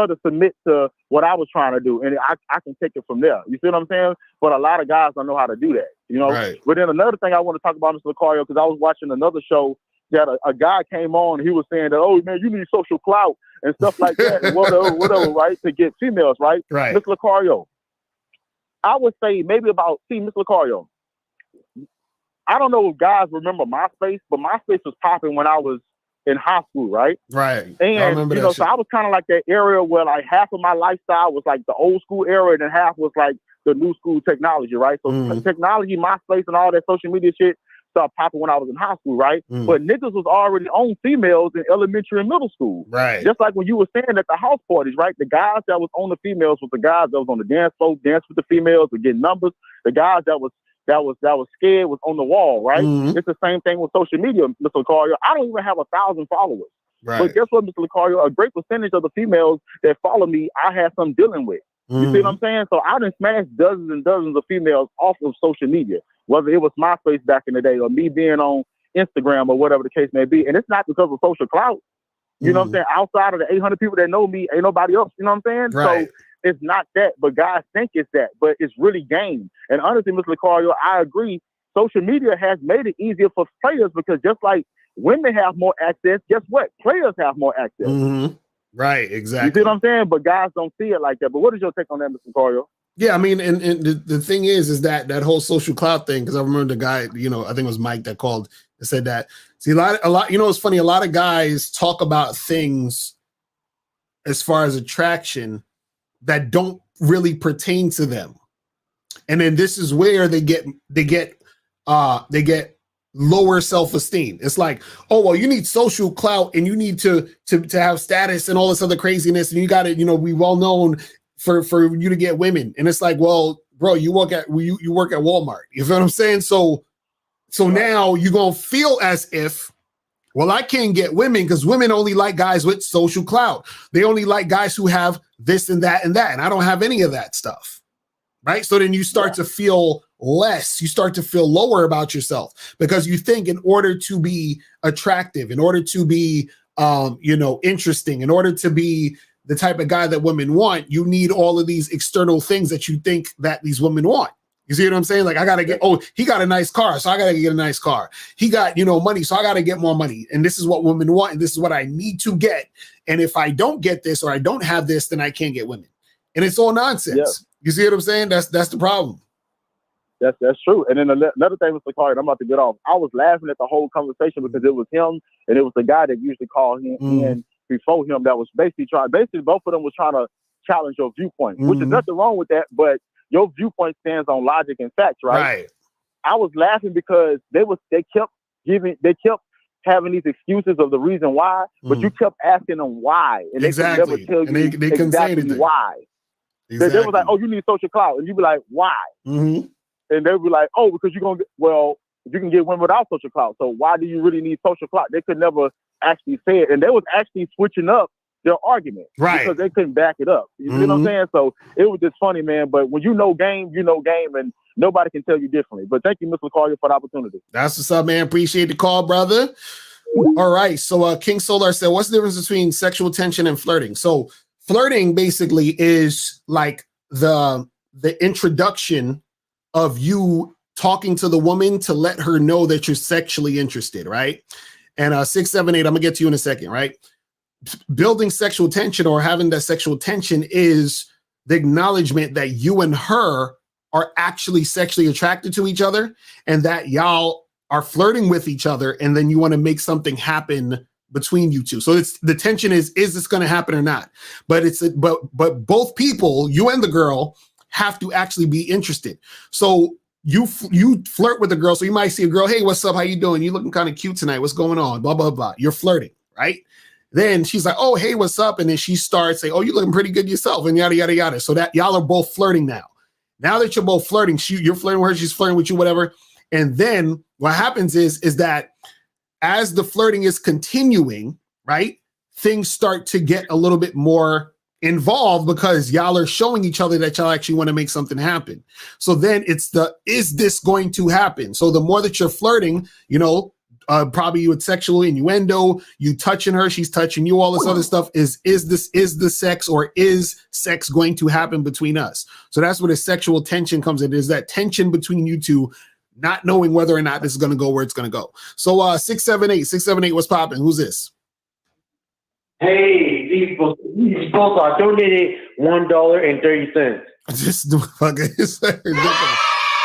to submit to what I was trying to do, and I can take it from there. You see what I'm saying? But a lot of guys don't know how to do that, you know. Right. But then another thing I want to talk about, Mr. Lucario, because I was watching another show that a guy came on, and he was saying that, oh man, you need social clout and stuff like that, and whatever, right, to get females, right? Right. Mr. Lucario, I would say maybe about, Mr. Lucario, I don't know if guys remember MySpace, but MySpace was popping when I was in high school, right? Right. And, I remember you know, so I was kind of like that area where like half of my lifestyle was like the old school era, and then half was like the new school technology, right? So technology, MySpace, and all that social media shit started popping when I was in high school, right? But niggas was already on females in elementary and middle school. Right. Just like when you were saying at the house parties, right? The guys that was on the females was the guys that was on the dance floor, dance with the females, to get numbers. The guys that was scared was on the wall, right? It's the same thing with social media, Mr. Lucario. I don't even have 1,000 followers. Right. But guess what, Mr. Lucario? A great percentage of the females that follow me, I have some dealing with. You see what I'm saying? So I done smashed dozens and dozens of females off of social media, whether it was MySpace back in the day or me being on Instagram or whatever the case may be. And it's not because of social clout. You know what I'm saying? Outside of the 800 people that know me, ain't nobody else. You know what I'm saying? Right. So it's not that, but guys think it's that, but it's really game. And honestly, Mr. Lucario, I agree. Social media has made it easier for players, because just like women have more access, guess what? Players have more access. Right, exactly. You see what I'm saying? But guys don't see it like that. But what is your take on that, Mr. Lucario? Yeah, I mean, and the thing is that whole social clout thing, because I remember the guy, you know, I think it was Mike that called and said that. See, a lot, you know, it's funny, a lot of guys talk about things as far as attraction that don't really pertain to them. And then this is where they get lower self-esteem. It's like, oh, well, you need social clout and you need to have status and all this other craziness. And you got to, you know, be well known for you to get women. And it's like, well, bro, you work at Walmart. You feel what I'm saying? So now you're going to feel as if, well, I can't get women because women only like guys with social clout. They only like guys who have this and that and that. And I don't have any of that stuff. Right. So then you start to feel less. You start to feel lower about yourself, because you think in order to be attractive, in order to be, interesting, in order to be the type of guy that women want, you need all of these external things that you think that these women want. You see what I'm saying? Like, I got to get, he got a nice car, so I got to get a nice car. He got, money, so I got to get more money. And this is what women want, and this is what I need to get. And if I don't get this or I don't have this, then I can't get women. And it's all nonsense. Yeah. You see what I'm saying? That's the problem. That's true. And then another thing, Mr. Clark, I'm about to get off. I was laughing at the whole conversation because it was him and it was the guy that usually called him in before him that was basically both of them was trying to challenge your viewpoint, which is nothing wrong with that, but your viewpoint stands on logic and facts, right? Right. I was laughing because they kept having these excuses of the reason why, but you kept asking them why, and they could never tell you they exactly why. Exactly. They was like, "Oh, you need social clout," and you be like, "Why?" And they would be like, "Oh, because you're gonna get you can get women without social clout. So why do you really need social clout?" They could never actually say it, and they was actually switching up their argument, right? Because they couldn't back it up. You see what I'm saying? So it was just funny, man. But when you know game, and nobody can tell you differently. But thank you, Mr. Collier, for the opportunity. That's what's up, man. Appreciate the call, brother. All right. So King Solar said, what's the difference between sexual tension and flirting? So flirting basically is like the introduction of you talking to the woman to let her know that you're sexually interested, right? And 678, I'm gonna get to you in a second, right? Building sexual tension or having that sexual tension is the acknowledgement that you and her are actually sexually attracted to each other and that y'all are flirting with each other, and then you want to make something happen between you two. So it's the tension is this going to happen or not? But but both people, you and the girl, have to actually be interested. So you flirt with a girl. So you might see a girl, hey, what's up? How you doing? You looking kind of cute tonight. What's going on? Blah, blah, blah. You're flirting, right? Then she's like, oh, hey, what's up? And then she starts saying, oh, you looking pretty good yourself, and yada, yada, yada. So that y'all are both flirting now. Now that you're both flirting, you're flirting with her, she's flirting with you, whatever. And then what happens is that as the flirting is continuing, right, things start to get a little bit more involved because y'all are showing each other that y'all actually want to make something happen. So then it's is this going to happen? So the more that you're flirting, probably with sexual innuendo, you touching her, she's touching you, all this other stuff is the sex, or is sex going to happen between us? So that's where the sexual tension comes in. Is that tension between you two, not knowing whether or not this is going to go where it's going to go. So 678, what's popping? Who's this? Hey, these folks are donated $1.30. This fucker is ridiculous.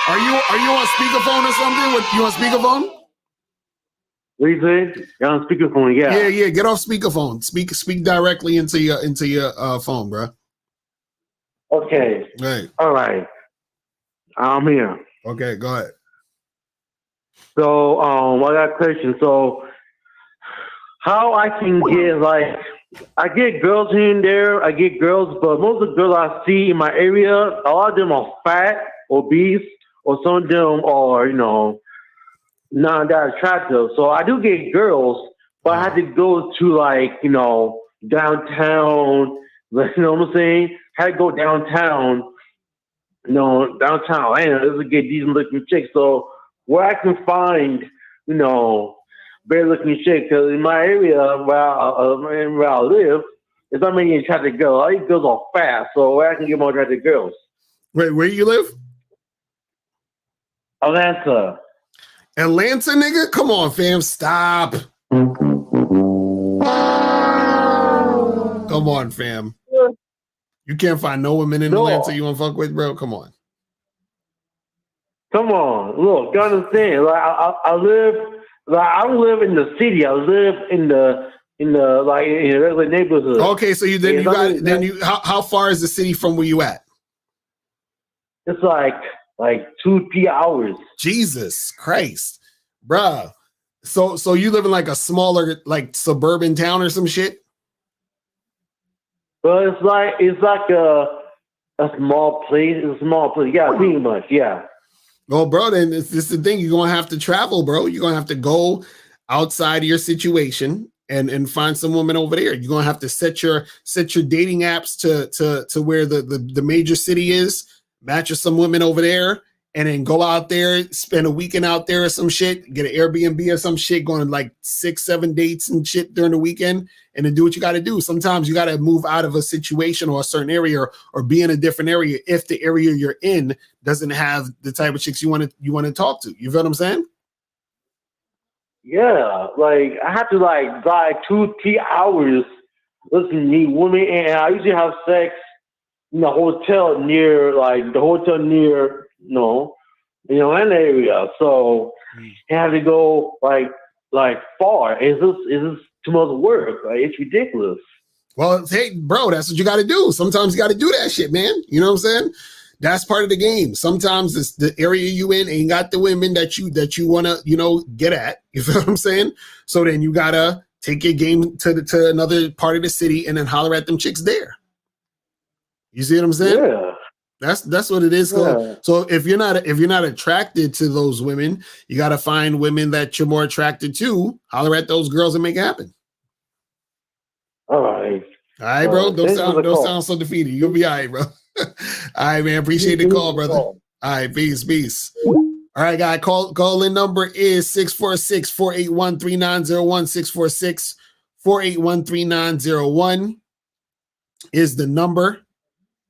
Are you on speakerphone or something? You on speakerphone? What you say? You're on speakerphone, yeah. Yeah. Get off speakerphone. Speak directly into your phone, bro. Okay. Right. All right. I'm here. Okay, go ahead. So, I got a question. So, how I can get, I get girls here and there. I get girls, but most of the girls I see in my area, a lot of them are fat, obese, or some of them are, not that attractive. So I do get girls, but I had to go to downtown. You know what I'm saying? I had to go downtown. Downtown Atlanta to get decent looking chicks. So where I can find, better looking chicks, because in my area where I live, there's not many attractive girls. All these girls are fast, so where I can get more attractive girls. Wait, where you live? Atlanta, nigga? Come on, fam. Stop. Come on, fam. You can't find no women in Atlanta you want to fuck with, bro? Come on. Come on. Look, you understand. I live, I don't live in the city. I live in the regular neighborhood. Okay, so how far is the city from where you at? It's like 2-3 hours. Jesus Christ, bruh. So you live in like a smaller, like suburban town or some shit? But it's like a small place. It's a small place. Yeah, pretty much. Yeah. Well, bro, then it's the thing. You're gonna have to travel, bro. You're gonna have to go outside of your situation and find some woman over there. You're gonna have to set your dating apps to where the major city is. Match with some women over there, and then go out there, spend a weekend out there or some shit, get an Airbnb or some shit, going like 6-7 dates and shit during the weekend, and then do what you got to do. Sometimes you got to move out of a situation or a certain area or be in a different area if the area you're in doesn't have the type of chicks you want to talk to. You feel what I'm saying? Yeah, I have to drive 2-3 hours listen to meet women, and I usually have sex in the hotel near in an area. So I have to go far. It's just too much work. It's ridiculous. Well, hey, bro, that's what you got to do. Sometimes you got to do that shit, man. You know what I'm saying? That's part of the game. Sometimes it's the area you in ain't got the women that you want to, get at. You feel what I'm saying? So then you got to take your game to another part of the city and then holler at them chicks there. You see what I'm saying? Yeah. That's what it is. Yeah. So if you're not attracted to those women, you got to find women that you're more attracted to, holler at those girls and make it happen. All right. All right, bro. Don't sound so defeated. You'll be all right, bro. All right, man. Appreciate the call, brother. All right, peace. All right, guy. Call in number is 646-481-3901. 646-481-3901 is the number.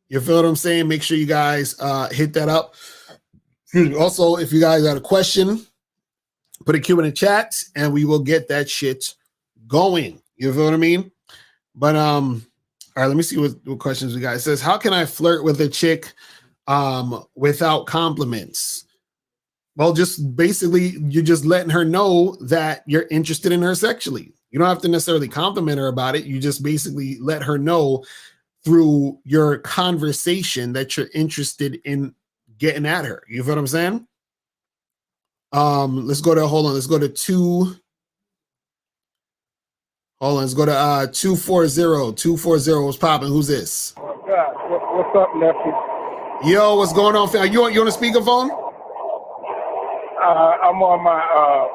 You feel what I'm saying? Make sure you guys hit that up. Also, if you guys got a question, put a Q in the chat and we will get that shit going. You feel what I mean? But all right, let me see what questions we got. It says, how can I flirt with a chick without compliments? Well, just basically you're just letting her know that you're interested in her sexually. You don't have to necessarily compliment her about it. You just basically let her know through your conversation that you're interested in getting at her. You feel what I'm saying? Let's go to 240. Let's go to 240. 240 was popping. Who's this? What's up, nephew? Yo, what's going on, fam? You on a speakerphone? I'm on my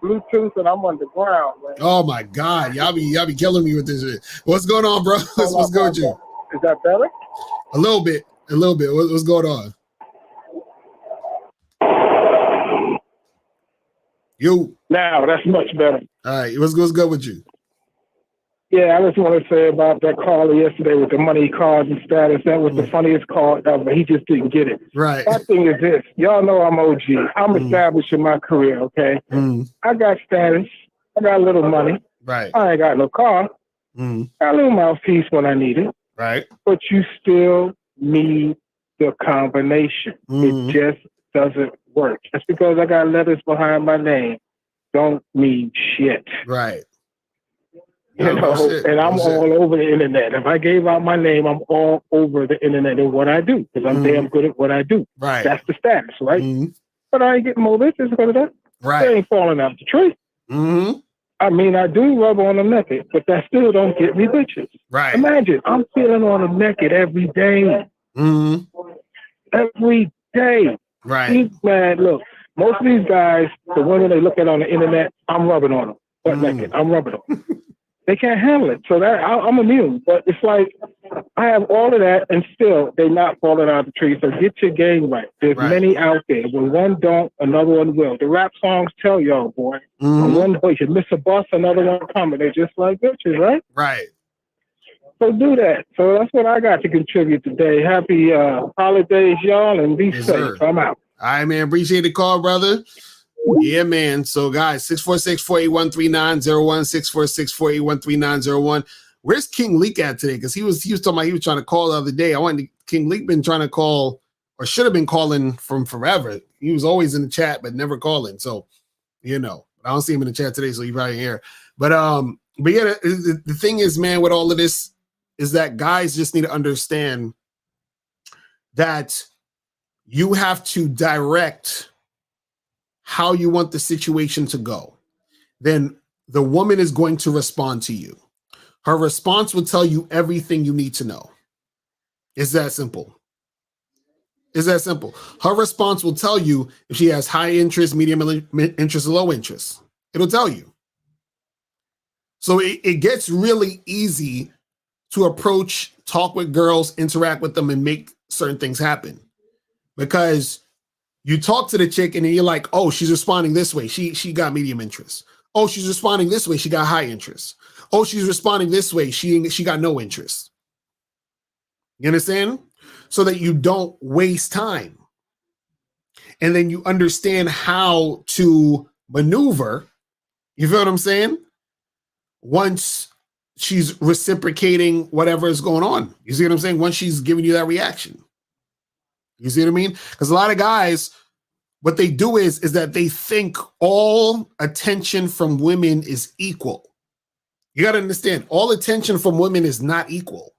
Bluetooth and I'm underground, man. Oh my God, y'all be killing me with this shit. What's going on, bro? What's going with you? Is that better? A little bit. What's going on? You. Now that's much better. All right, what's good with you? Yeah, I just want to say about that caller yesterday with the money cards and status. That was the funniest call ever. He just didn't get it. Right. My thing is this. Y'all know I'm OG. I'm established in my career, okay? I got status. I got a little money. Right. I ain't got no car. Got a little mouthpiece when I need it. Right. But you still need the combination. It just doesn't work. Just because I got letters behind my name don't mean shit. Right. You know, and I'm all over the internet. If I gave out my name, I'm all over the internet in what I do because I'm damn good at what I do. Right. That's the status, right? But I ain't getting more bitches because of that. Right. They ain't falling out the tree. I mean, I do rub on them naked, but that still don't get me bitches. Right. Imagine, I'm feeling on them naked every day. Every day. Right. Man, look, most of these guys, the women they look at on the internet, I'm rubbing on them. Butt naked. I'm rubbing on them. They can't handle it. So that I'm immune. But it's like I have all of that and still they're not falling out of the tree. So get your game right. There's many out there. When one don't, another one will. The rap songs tell y'all, boy. When one boy you miss a bus, another one coming. They're just like bitches, right? Right. So do that. So that's what I got to contribute today. Happy holidays, y'all, and be safe. Sir. I'm out. All right, man. Appreciate the call, brother. Yeah, man. So, guys, 646-481-3901, 646-481-3901. Where's King Leak at today? Because he was talking about he was trying to call the other day. King Leak been trying to call or should have been calling from forever. He was always in the chat, but never calling. So, you know, I don't see him in the chat today, so he's probably here. But yeah, the thing is, man, with all of this is that guys just need to understand that you have to direct how you want the situation to go. Then the woman is going to respond to you. Her response will tell you everything you need to know. It's that simple. It's that simple. Her response will tell you if she has high interest, medium interest, or low interest. It'll tell you. So it gets really easy to approach, talk with girls, interact with them, and make certain things happen. Because you talk to the chick and then you're like, oh, she's responding this way. She got medium interest. Oh, she's responding this way. She got high interest. Oh, she's responding this way. She got no interest. You understand? So that you don't waste time. And then you understand how to maneuver. You feel what I'm saying? Once she's reciprocating whatever is going on. You see what I'm saying? Once she's giving you that reaction. You see what I mean? Because a lot of guys, what they do is that they think all attention from women is equal. You got to understand, all attention from women is not equal.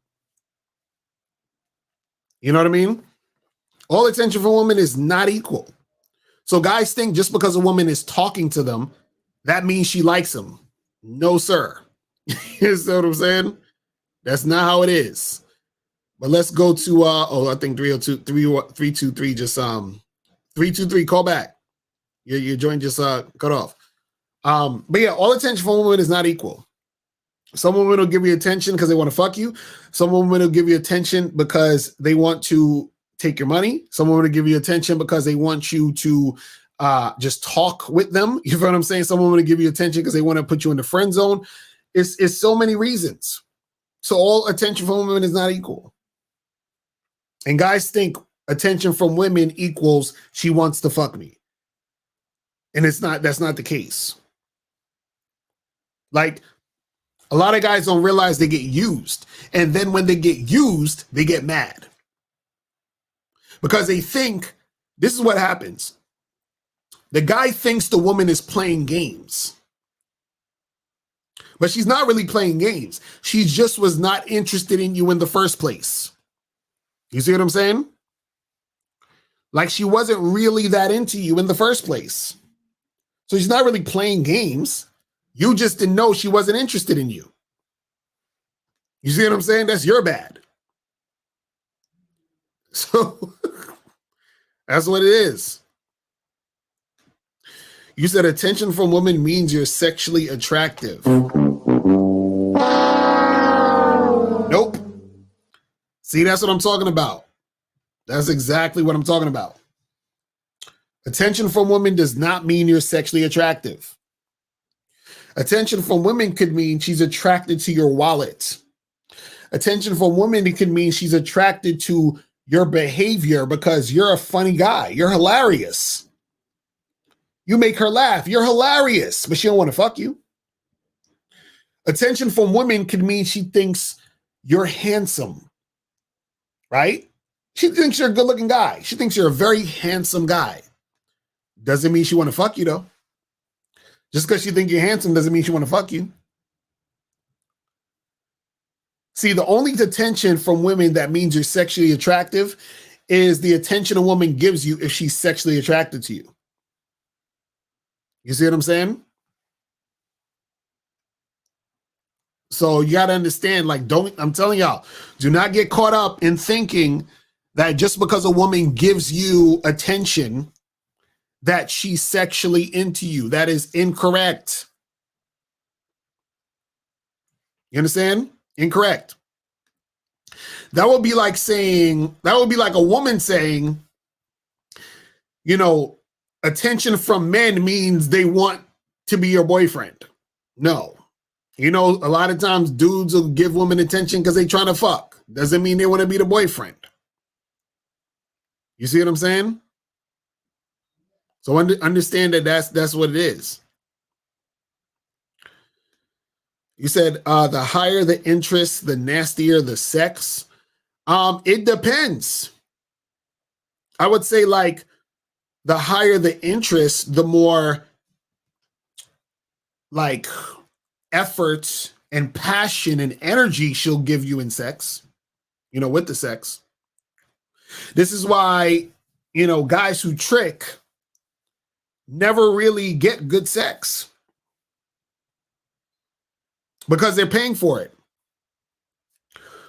You know what I mean? All attention from women is not equal. So guys think just because a woman is talking to them, that means she likes them. No, sir. You see what I'm saying? That's not how it is. But let's go to, I think 323 just, 323, call back. Your joint just cut off. But yeah, all attention from women is not equal. Some women will give you attention because they want to fuck you. Some women will give you attention because they want to take your money. Some women will give you attention because they want you to just talk with them. You know what I'm saying? Some women will give you attention because they want to put you in the friend zone. It's so many reasons. So all attention from women is not equal. And guys think attention from women equals she wants to fuck me. And that's not the case. Like, a lot of guys don't realize they get used. And then when they get used, they get mad. Because they think, this is what happens. The guy thinks the woman is playing games. But she's not really playing games. She just was not interested in you in the first place. You see what I'm saying? Like, she wasn't really that into you in the first place. So she's not really playing games. You just didn't know she wasn't interested in you. You see what I'm saying? That's your bad. So that's what it is. You said attention from women means you're sexually attractive. Nope. See, that's what I'm talking about. That's exactly what I'm talking about. Attention from women does not mean you're sexually attractive. Attention from women could mean she's attracted to your wallet. Attention from women, it can mean she's attracted to your behavior because you're a funny guy. You're hilarious. You make her laugh. You're hilarious, but she don't want to fuck you. Attention from women could mean she thinks you're handsome, right? She thinks you're a good-looking guy. She thinks you're a very handsome guy. Doesn't mean she want to fuck you, though. Just because you think you're handsome doesn't mean she want to fuck you. See, the only attention from women that means you're sexually attractive is the attention a woman gives you if she's sexually attracted to you. You see what I'm saying? So you got to understand, like, I'm telling y'all, do not get caught up in thinking that just because a woman gives you attention, that she's sexually into you. That is incorrect. You understand? Incorrect. That would be like a woman saying, you know, attention from men means they want to be your boyfriend. No. You know, a lot of times dudes will give women attention because they trying to fuck. Doesn't mean they want to be the boyfriend. You see what I'm saying? So understand that that's what it is. You said the higher the interest, the nastier the sex. It depends. I would say, like, the higher the interest, the more like effort and passion and energy she'll give you in sex, you know, with the sex. This is why, you know, guys who trick never really get good sex because they're paying for it.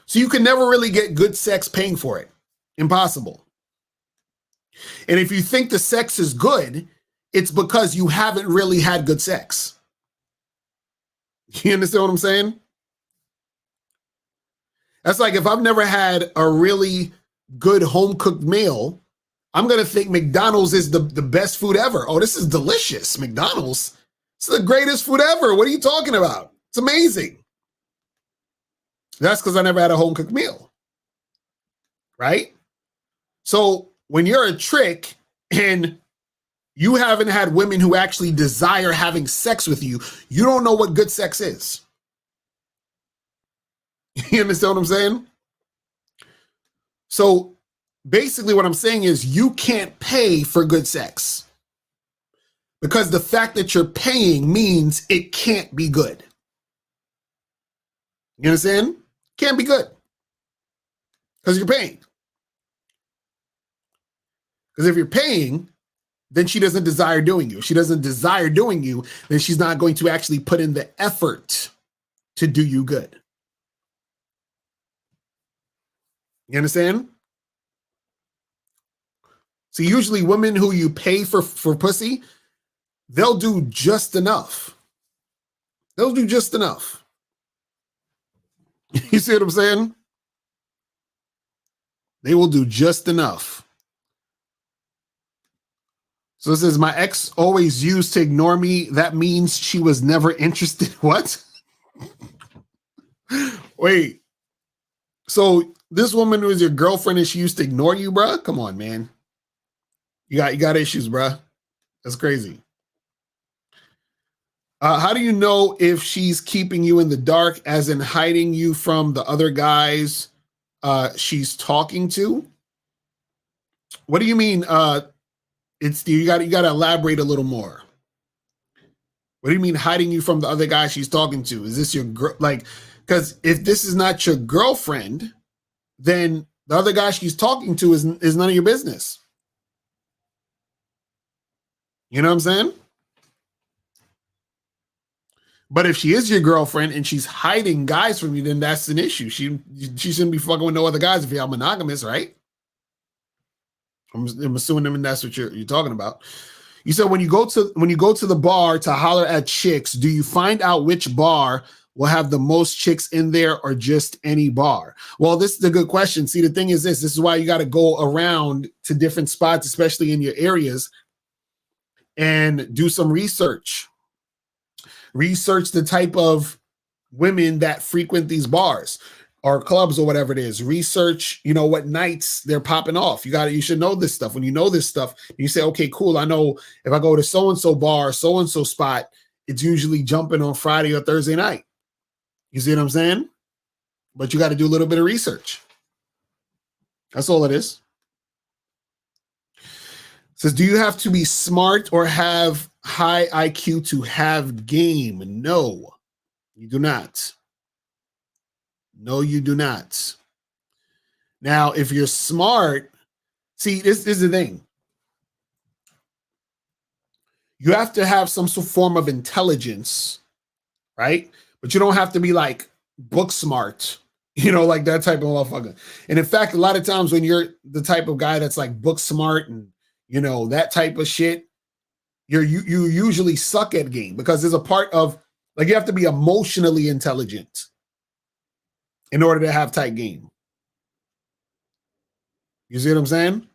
So you can never really get good sex paying for it. Impossible. And if you think the sex is good, it's because you haven't really had good sex. You understand what I'm saying? That's like if I've never had a really good home-cooked meal, I'm going to think McDonald's is the best food ever. Oh, this is delicious. McDonald's. It's the greatest food ever. What are you talking about? It's amazing. That's because I never had a home-cooked meal. Right? So when you're a trick and you haven't had women who actually desire having sex with you, you don't know what good sex is. You understand what I'm saying? So basically what I'm saying is you can't pay for good sex because the fact that you're paying means it can't be good. You understand? Can't be good because you're paying. Because if you're paying, then she doesn't desire doing you. If she doesn't desire doing you, then she's not going to actually put in the effort to do you good. You understand? So usually women who you pay for pussy, they'll do just enough. They'll do just enough. You see what I'm saying? They will do just enough. So it says, my ex always used to ignore me. That means she was never interested. What? Wait. So this woman was your girlfriend and she used to ignore you, bruh? Come on, man. You got issues, bruh. That's crazy. How do you know if she's keeping you in the dark, as in hiding you from the other guys she's talking to? What do you mean? You got to elaborate a little more. What do you mean hiding you from the other guy she's talking to? Is this your girl? Like, because if this is not your girlfriend, then the other guy she's talking to is none of your business. You know what I'm saying? But if she is your girlfriend and she's hiding guys from you, then that's an issue. She shouldn't be fucking with no other guys if you're monogamous, right? I'm assuming that's what you're talking about. You said when you go to the bar to holler at chicks, do you find out which bar will have the most chicks in there or just any bar? Well, this is a good question. See, the thing is this is why you got to go around to different spots, especially in your areas, and do some research. Research the type of women that frequent these bars or clubs or whatever it is. Research, what nights they're popping off. You should know this stuff. When you know this stuff, you say, okay, cool. I know if I go to so-and-so bar, so-and-so spot, it's usually jumping on Friday or Thursday night. You see what I'm saying? But you got to do a little bit of research. That's all it is. It says, do you have to be smart or have high IQ to have game? No, you do not. No, you do not. Now, if you're smart, see, this is the thing. You have to have some form of intelligence, right? But you don't have to be like book smart, like that type of motherfucker. And in fact, a lot of times when you're the type of guy that's like book smart and, that type of shit, you usually suck at game because there's a part of, like, you have to be emotionally intelligent in order to have tight game. You see what I'm saying?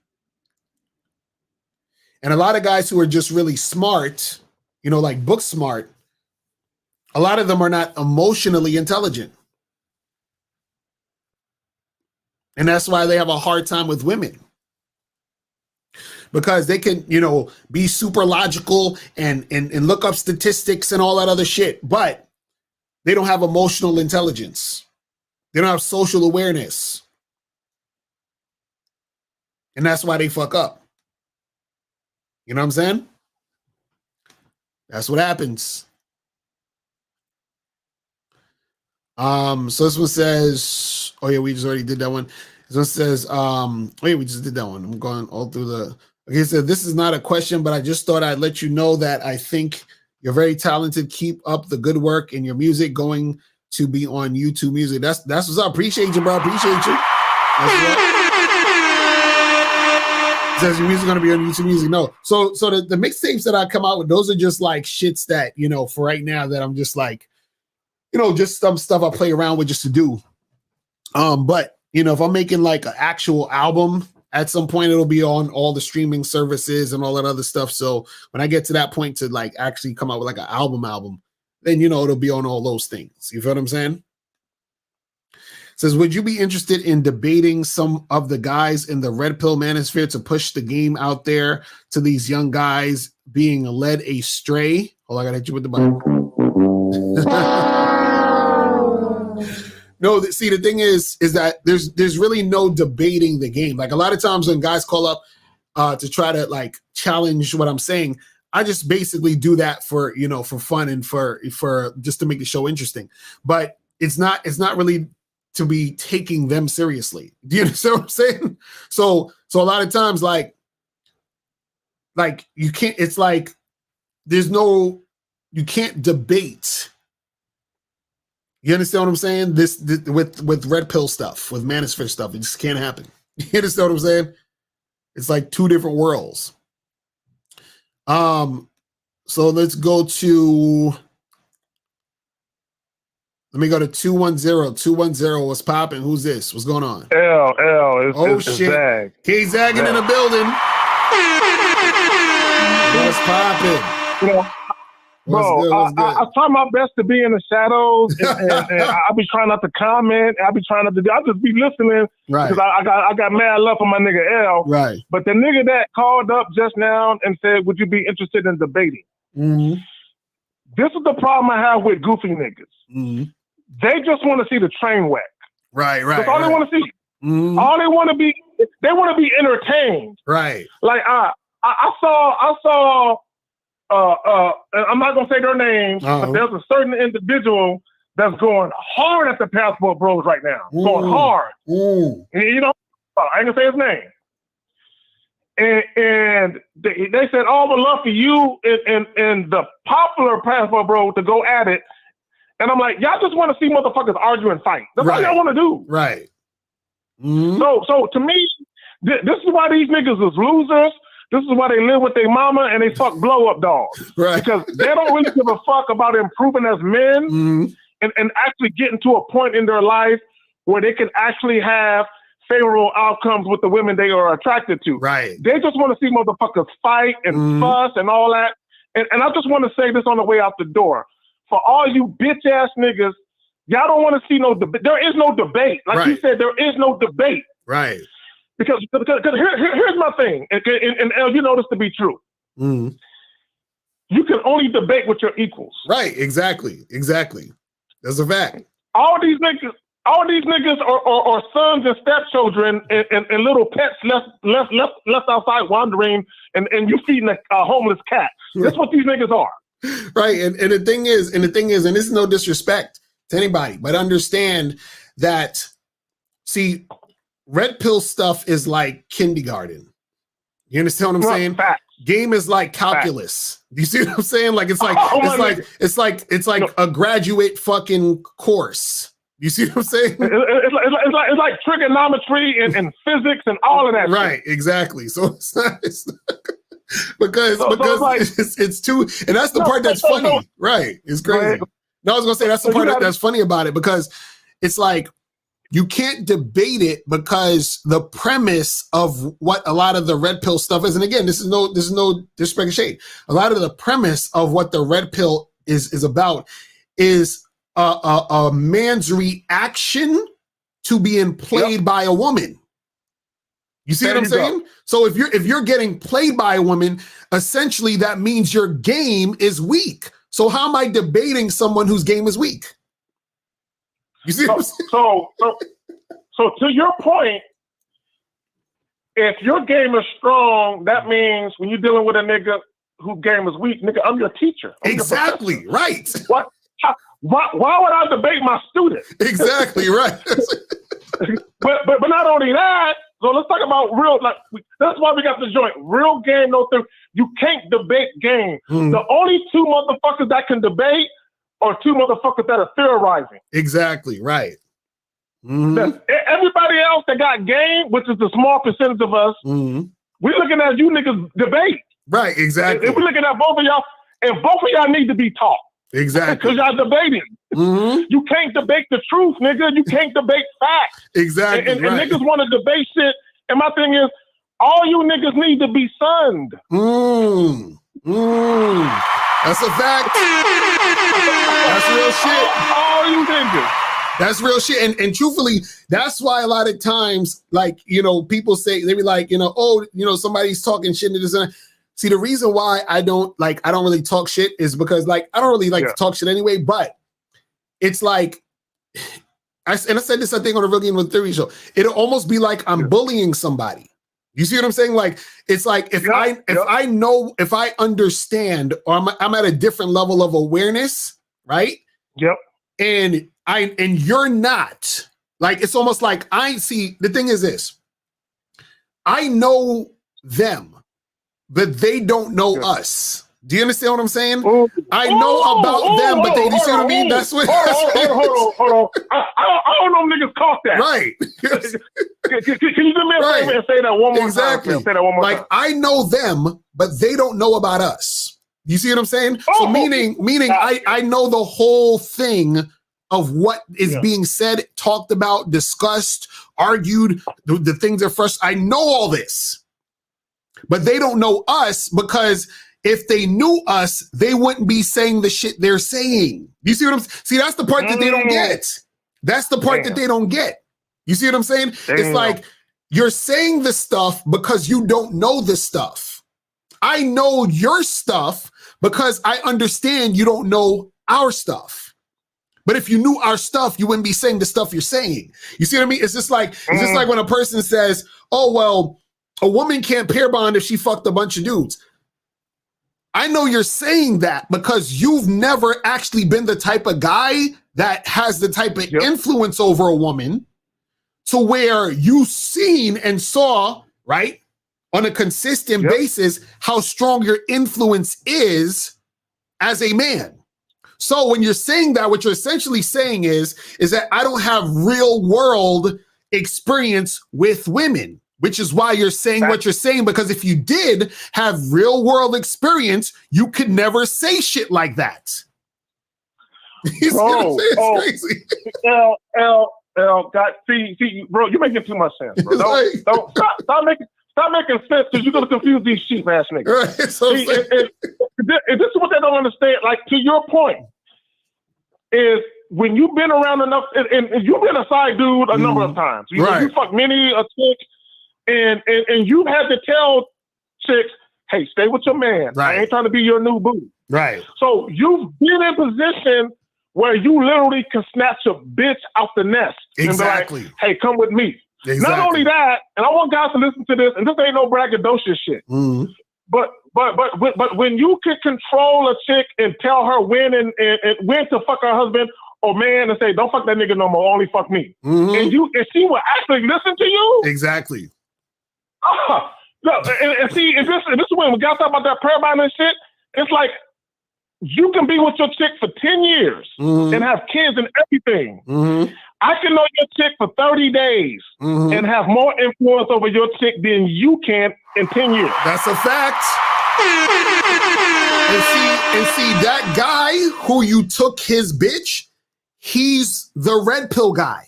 And a lot of guys who are just really smart, like book smart, a lot of them are not emotionally intelligent. And that's why they have a hard time with women. Because they can, be super logical and look up statistics and all that other shit, but they don't have emotional intelligence. They don't have social awareness. And that's why they fuck up. You know what I'm saying? That's what happens. So this one says, oh yeah, we just already did that one. This one says, oh yeah, we just did that one. I'm going all through the, okay, so this is not a question, but I just thought I'd let you know that I think you're very talented. Keep up the good work in your music, going to be on YouTube Music. That's what's up. Appreciate you, bro. Appreciate you. Says your music going to be on YouTube Music. No. So the mixtapes that I come out with, those are just like shits that, for right now that I'm just like, just some stuff I play around with just to do. But if I'm making like an actual album, at some point it'll be on all the streaming services and all that other stuff. So when I get to that point to like actually come out with like an album, then it'll be on all those things. You feel what I'm saying? It says, would you be interested in debating some of the guys in the Red Pill Manosphere to push the game out there to these young guys being led astray? Oh, I gotta hit you with the button. No, see, the thing is that there's really no debating the game. Like a lot of times when guys call up to try to like challenge what I'm saying, I just basically do that for for fun and for just to make the show interesting. But it's not really to be taking them seriously. Do you understand what I'm saying? So a lot of times like you can't. It's like you can't debate. You understand what I'm saying? This with Red Pill stuff, with Manosphere stuff, it just can't happen. You understand what I'm saying? It's like two different worlds. So let's go to. Let me go to 210. 210. What's popping? Who's this? What's going on? L. It's shit. Zag. K-Zagging in the building. What's popping? Bro, I try my best to be in the shadows, and I be trying not to comment. I be trying not to. I just be listening, right? Because I got mad love for my nigga L, right? But the nigga that called up just now and said, "Would you be interested in debating?" Mm-hmm. This is the problem I have with goofy niggas. Mm-hmm. They just want to see the train wreck. Right. That's all they want to see. Mm-hmm. All they want to be, they want to be entertained. Right. Like I saw. I'm not gonna say their names, but there's a certain individual that's going hard at the Passport Bros right now. Going hard. And, I ain't gonna say his name. And they said, "Oh, would love for you and the popular Passport Bro to go at it." And I'm like, y'all just want to see motherfuckers argue and fight. That's all y'all want to do. Right. Mm-hmm. So to me, this is why these niggas is losers. This is why they live with their mama and they fuck blow up dogs. Right. Because they don't really give a fuck about improving as men and actually getting to a point in their life where they can actually have favorable outcomes with the women they are attracted to. Right. They just want to see motherfuckers fight and fuss and all that. And I just want to say this on the way out the door. For all you bitch ass niggas, y'all don't want to see no debate. There is no debate. Like you said, there is no debate. Right. Because here's my thing, and you know this to be true. You can only debate with your equals. Right. Exactly. That's a fact. All these niggas are sons and stepchildren and little pets left outside wandering, and you feeding a homeless cat. That's what these niggas are. Right. And the thing is, and this is no disrespect to anybody, but understand that, see, red pill stuff is like kindergarten. You understand what I'm saying? Facts. Game is like calculus. Facts. You see what I'm saying? Like it's like it's like a graduate fucking course. You see what I'm saying? It's like trigonometry and physics and all of that. Right, shit. Exactly. So it's not because it's too, and that's the part that's funny. Right. It's crazy. Right. No, I was gonna say that's the part that's funny about it, because it's like you can't debate it, because the premise of what a lot of the red pill stuff is, and again, this is no disrespect or shade. A lot of the premise of what the red pill is about is a man's reaction to being played by a woman. You see what I'm saying? So if you're getting played by a woman, essentially that means your game is weak. So how am I debating someone whose game is weak? You see what I'm saying? So to your point, if your game is strong, that means when you're dealing with a nigga whose game is weak, nigga, I'm your teacher. Exactly, right. What? Why would I debate my student? Exactly, right. but not only that, so let's talk about real, like, that's why we got the joint. Real game, no thing. You can't debate game. The only two motherfuckers that can debate are two motherfuckers that are theorizing. Exactly, right. Everybody else that got game, which is the small percentage of us, we're looking at you niggas debate. Right, exactly. And we're looking at both of y'all, and both of y'all need to be taught. Exactly. Because y'all debating. You can't debate the truth, nigga. You can't debate facts. Exactly. And niggas want to debate shit. And my thing is, all you niggas need to be sunned. That's a fact. That's real shit. All you niggas. That's real shit. And truthfully, that's why a lot of times, like, you know, people say, they be like, you know, oh, you know, somebody's talking shit to this and that. See, the reason why I don't really talk shit is because, like, I don't really like to talk shit anyway, but it's like, I said this, I think, on the Real Game with Theory show, it'll almost be like I'm bullying somebody. You see what I'm saying? Like, it's like, if I understand, or I'm at a different level of awareness, right? Yep. And you're not, like, it's almost like the thing is this, I know them, but they don't know us. Do you understand what I'm saying? I know about them, but you see what I mean? That's what. Hold on. I don't know if niggas caught that. Right. Can you do me a favor and say that one more time? Say that one more time. Like, I know them, but they don't know about us. You see what I'm saying? So meaning I know the whole thing of what is being said, talked about, discussed, argued, the things that first. I know all this. But they don't know us, because if they knew us, they wouldn't be saying the shit they're saying. You see what I'm saying? See, that's the part that they don't get. That's the part that they don't get. You see what I'm saying? It's like, you're saying the stuff because you don't know the stuff. I know your stuff because I understand you don't know our stuff. But if you knew our stuff, you wouldn't be saying the stuff you're saying. You see what I mean? It's just like when a person says, oh, well, a woman can't pair bond if she fucked a bunch of dudes. I know you're saying that because you've never actually been the type of guy that has the type of influence over a woman to where you've seen and saw, right, on a consistent basis, how strong your influence is as a man. So when you're saying that, what you're essentially saying is that I don't have real world experience with women. Which is why you're saying what you're saying, because if you did have real world experience, you could never say shit like that. You see what I'm saying? It's crazy. God, see, bro, you're making too much sense, bro. Don't stop making sense, because you're gonna confuse these sheep ass niggas. Right, so see, this is what they don't understand. Like, to your point, is when you've been around enough, and you've been a side dude a number of times. You fuck many a chick, and you've had to tell chicks, hey, stay with your man. Right. I ain't trying to be your new boo. Right. So you've been in position where you literally can snatch a bitch out the nest. Exactly. And be like, hey, come with me. Exactly. Not only that, and I want guys to listen to this, and this ain't no braggadocious shit. Mm-hmm. But when you can control a chick and tell her when and when to fuck her husband or man, and say, don't fuck that nigga no more, only fuck me. Mm-hmm. And she will actually listen to you. Exactly. Look, and see, and this is when we got to talk about that prayer binding and shit. It's like, you can be with your chick for 10 years and have kids and everything. Mm-hmm. I can know your chick for 30 days and have more influence over your chick than you can in 10 years. That's a fact. And see, that guy who you took his bitch, he's the red pill guy.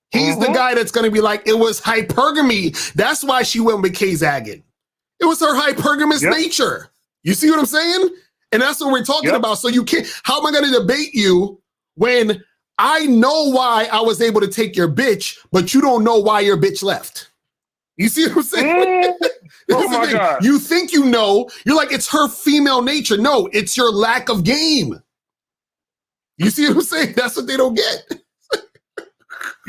He's the guy that's going to be like, it was hypergamy. That's why she went with K-Zaggin. It was her hypergamous nature. You see what I'm saying? And that's what we're talking about. So you can't, how am I going to debate you when I know why I was able to take your bitch, but you don't know why your bitch left? You see what I'm saying? Oh my God. You think you know, you're like, it's her female nature. No, it's your lack of game. You see what I'm saying? That's what they don't get.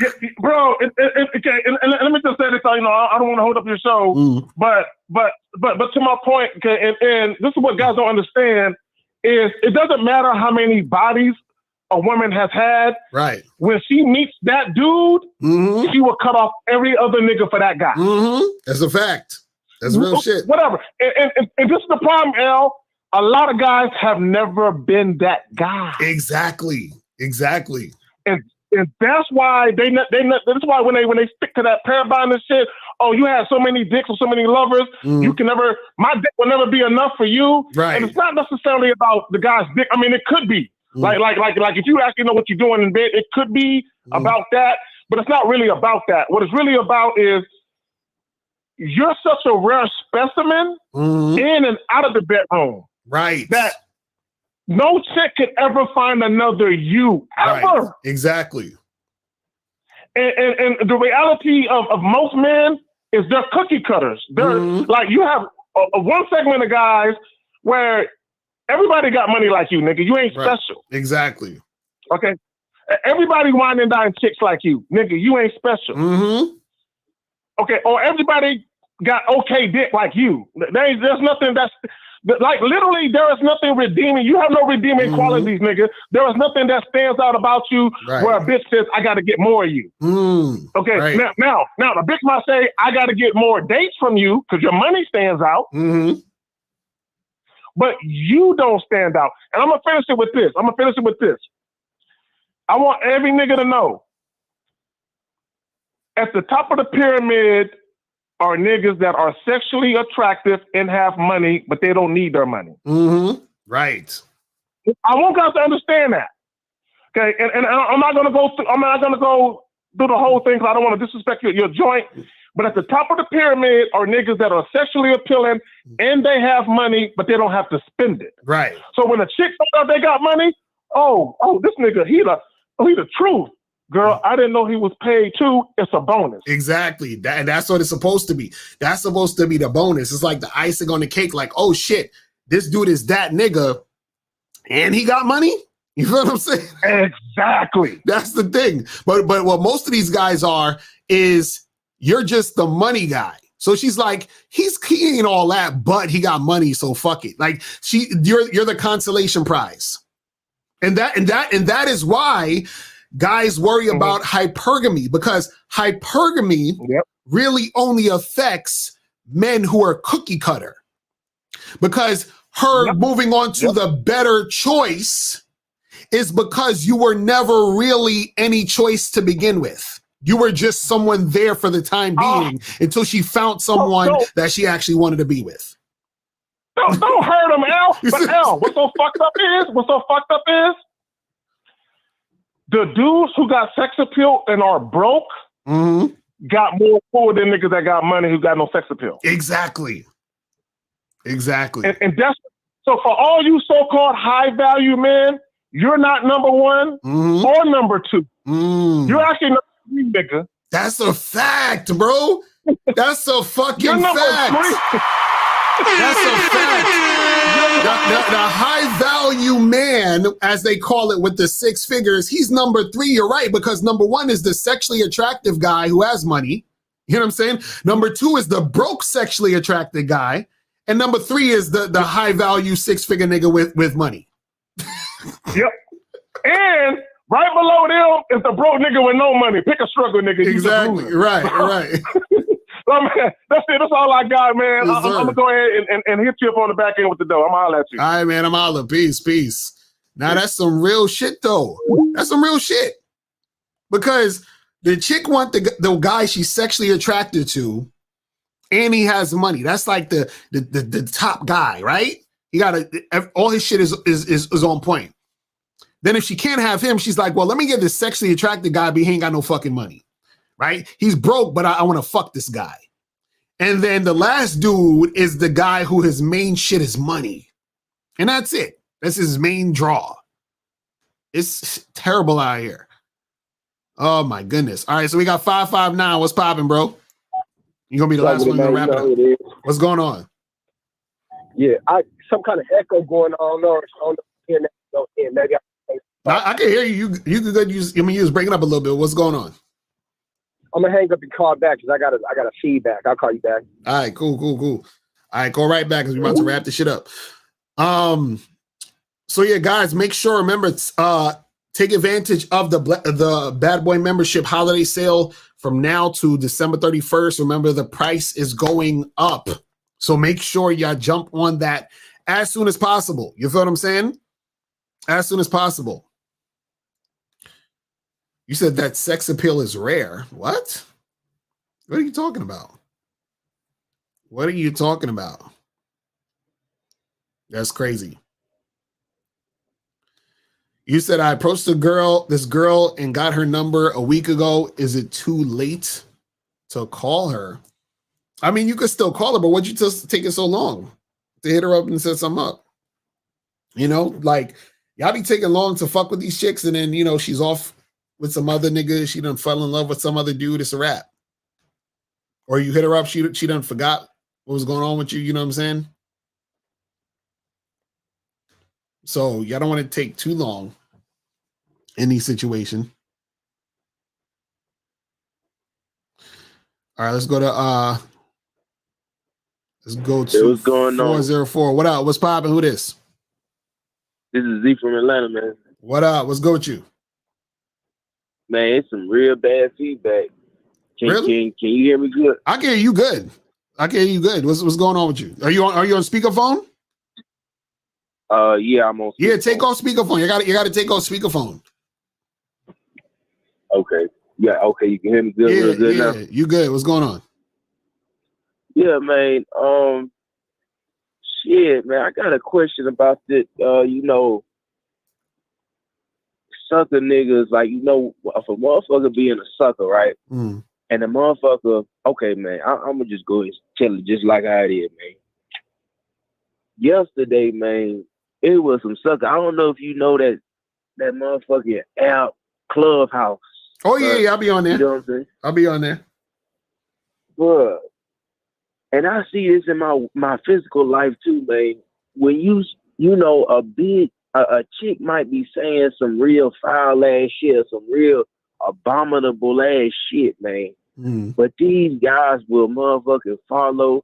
Yeah, bro, okay, and let me just say this, you know, I don't want to hold up your show, but to my point, okay, and this is what guys don't understand, is it doesn't matter how many bodies a woman has had. Right. When she meets that dude, she will cut off every other nigga for that guy. That's a fact. That's real shit. Whatever. And this is the problem, L. A lot of guys have never been that guy. Exactly. And that's why that's why when they stick to that paradigm and shit, oh, you have so many dicks or so many lovers, you can never, my dick will never be enough for you. Right. And it's not necessarily about the guy's dick. I mean, it could be. Like if you actually know what you're doing in bed, it could be about that, but it's not really about that. What it's really about is you're such a rare specimen in and out of the bedroom. Right. That no chick could ever find another you, ever. Right. Exactly. And the reality of most men is they're cookie cutters. They're like, you have one segment of guys where everybody got money like you, nigga. You ain't special. Exactly. Okay? Everybody wine and dine chicks like you, nigga. You ain't special. Okay? Or everybody got okay dick like you. There's nothing that's... Like, literally, there is nothing redeeming. You have no redeeming qualities, nigga. There is nothing that stands out about you where a bitch says, I got to get more of you. Okay, now, the bitch might say, I got to get more dates from you because your money stands out. But you don't stand out. And I'm going to finish it with this. I want every nigga to know, at the top of the pyramid are niggas that are sexually attractive and have money, but they don't need their money. Right. I want guys to understand that. Okay, and I'm not gonna go through the whole thing because I don't want to disrespect your joint. But at the top of the pyramid are niggas that are sexually appealing and they have money, but they don't have to spend it. Right. So when a chick finds out they got money, oh, this nigga, he the truth. Girl, I didn't know he was paid too. It's a bonus. Exactly. And that's what it's supposed to be. That's supposed to be the bonus. It's like the icing on the cake. Like, oh shit, this dude is that nigga and he got money. You feel what I'm saying? Exactly. That's the thing. But what most of these guys are is you're just the money guy. So she's like, he ain't all that, but he got money, so fuck it. Like you're the consolation prize. And that is why guys worry about hypergamy, because hypergamy really only affects men who are cookie cutter. Because her moving on to the better choice is because you were never really any choice to begin with. You were just someone there for the time being until she found someone that she actually wanted to be with. Don't hurt him, Al. But Al, what's so fucked up is the dudes who got sex appeal and are broke got more pull than niggas that got money who got no sex appeal. Exactly. And that's so for all you so-called high value men, you're not number one or number two. You're actually number three, nigga. That's a fact, bro. That's a fucking fact. That's a fact. The high value man, as they call it with the 6 figures, he's number 3. You're right, because number 1 is the sexually attractive guy who has money. You know what I'm saying? Number 2 is the broke sexually attracted guy. And number 3 is the high value 6-figure nigga with money. Yep. And right below them is the broke nigga with no money. Pick a struggle nigga. Exactly. Right. So, man, that's it. That's all I got, man. Yes, I'm going to go ahead and hit you up on the back end with the dough. I'm all at you. All right, man. I'm all up. Peace. Now, that's some real shit, though. That's some real shit. Because the chick want the guy she's sexually attracted to, and he has money. That's like the top guy, right? He got all his shit is on point. Then if she can't have him, she's like, well, let me get this sexually attracted guy, but he ain't got no fucking money, right? He's broke, but I want to fuck this guy. And then the last dude is the guy who his main shit is money. And that's it. That's his main draw. It's terrible out here. Oh my goodness. All right, so we got 559. What's popping, bro? You're gonna be the last one to wrap it up. What's going on? Yeah, some kind of echo going on the internet. Maybe I can hear you. You could use. I mean, you was breaking up a little bit. What's going on? I'm gonna hang up and call back because I got a feedback. I'll call you back. All right, cool. All right, call right back because we're about to wrap this shit up. So yeah, guys, make sure, remember, take advantage of the Bad Boy membership holiday sale from now to December 31st. Remember, the price is going up, so make sure y'all jump on that as soon as possible. You feel what I'm saying? As soon as possible. You said that sex appeal is rare. What? What are you talking about? That's crazy. You said I approached this girl and got her number a week ago. Is it too late to call her? I mean, you could still call her, but what'd you just take it so long to hit her up and set something up? You know, like, y'all be taking long to fuck with these chicks, and then, you know, she's off with some other nigga. She done fell in love with some other dude. It's a wrap. Or you hit her up, she done forgot what was going on with you. You know what I'm saying? So y'all don't want to take too long in these situations. All right, let's go to what's going 404. What up? What's popping? Who this? This is Z from Atlanta, man. What up? What's good with you? Man, it's some real bad feedback. Really? Can you hear me good? I can hear you good. What's going on with you? Are you on speakerphone? Yeah, I'm on speakerphone. Yeah, take off speakerphone. You got to take off speakerphone. Okay. Yeah, okay, you can hear me good, real good now. You good. What's going on? Yeah, man. Shit, man, I got a question about this. You know, sucker niggas, like, you know, if a motherfucker being a sucker, right? Mm. And the motherfucker, okay, man, I'm gonna just go and tell it just like how it is, man. Yesterday, man, it was some sucker. I don't know if you know that motherfucking app Clubhouse. Oh yeah, I'll be on there. You know what I'm saying? I'll be on there. Bruh. And I see this in my physical life too, man. When you know, a chick might be saying some real foul ass shit, some real abominable ass shit, man. Mm. But these guys will motherfucking follow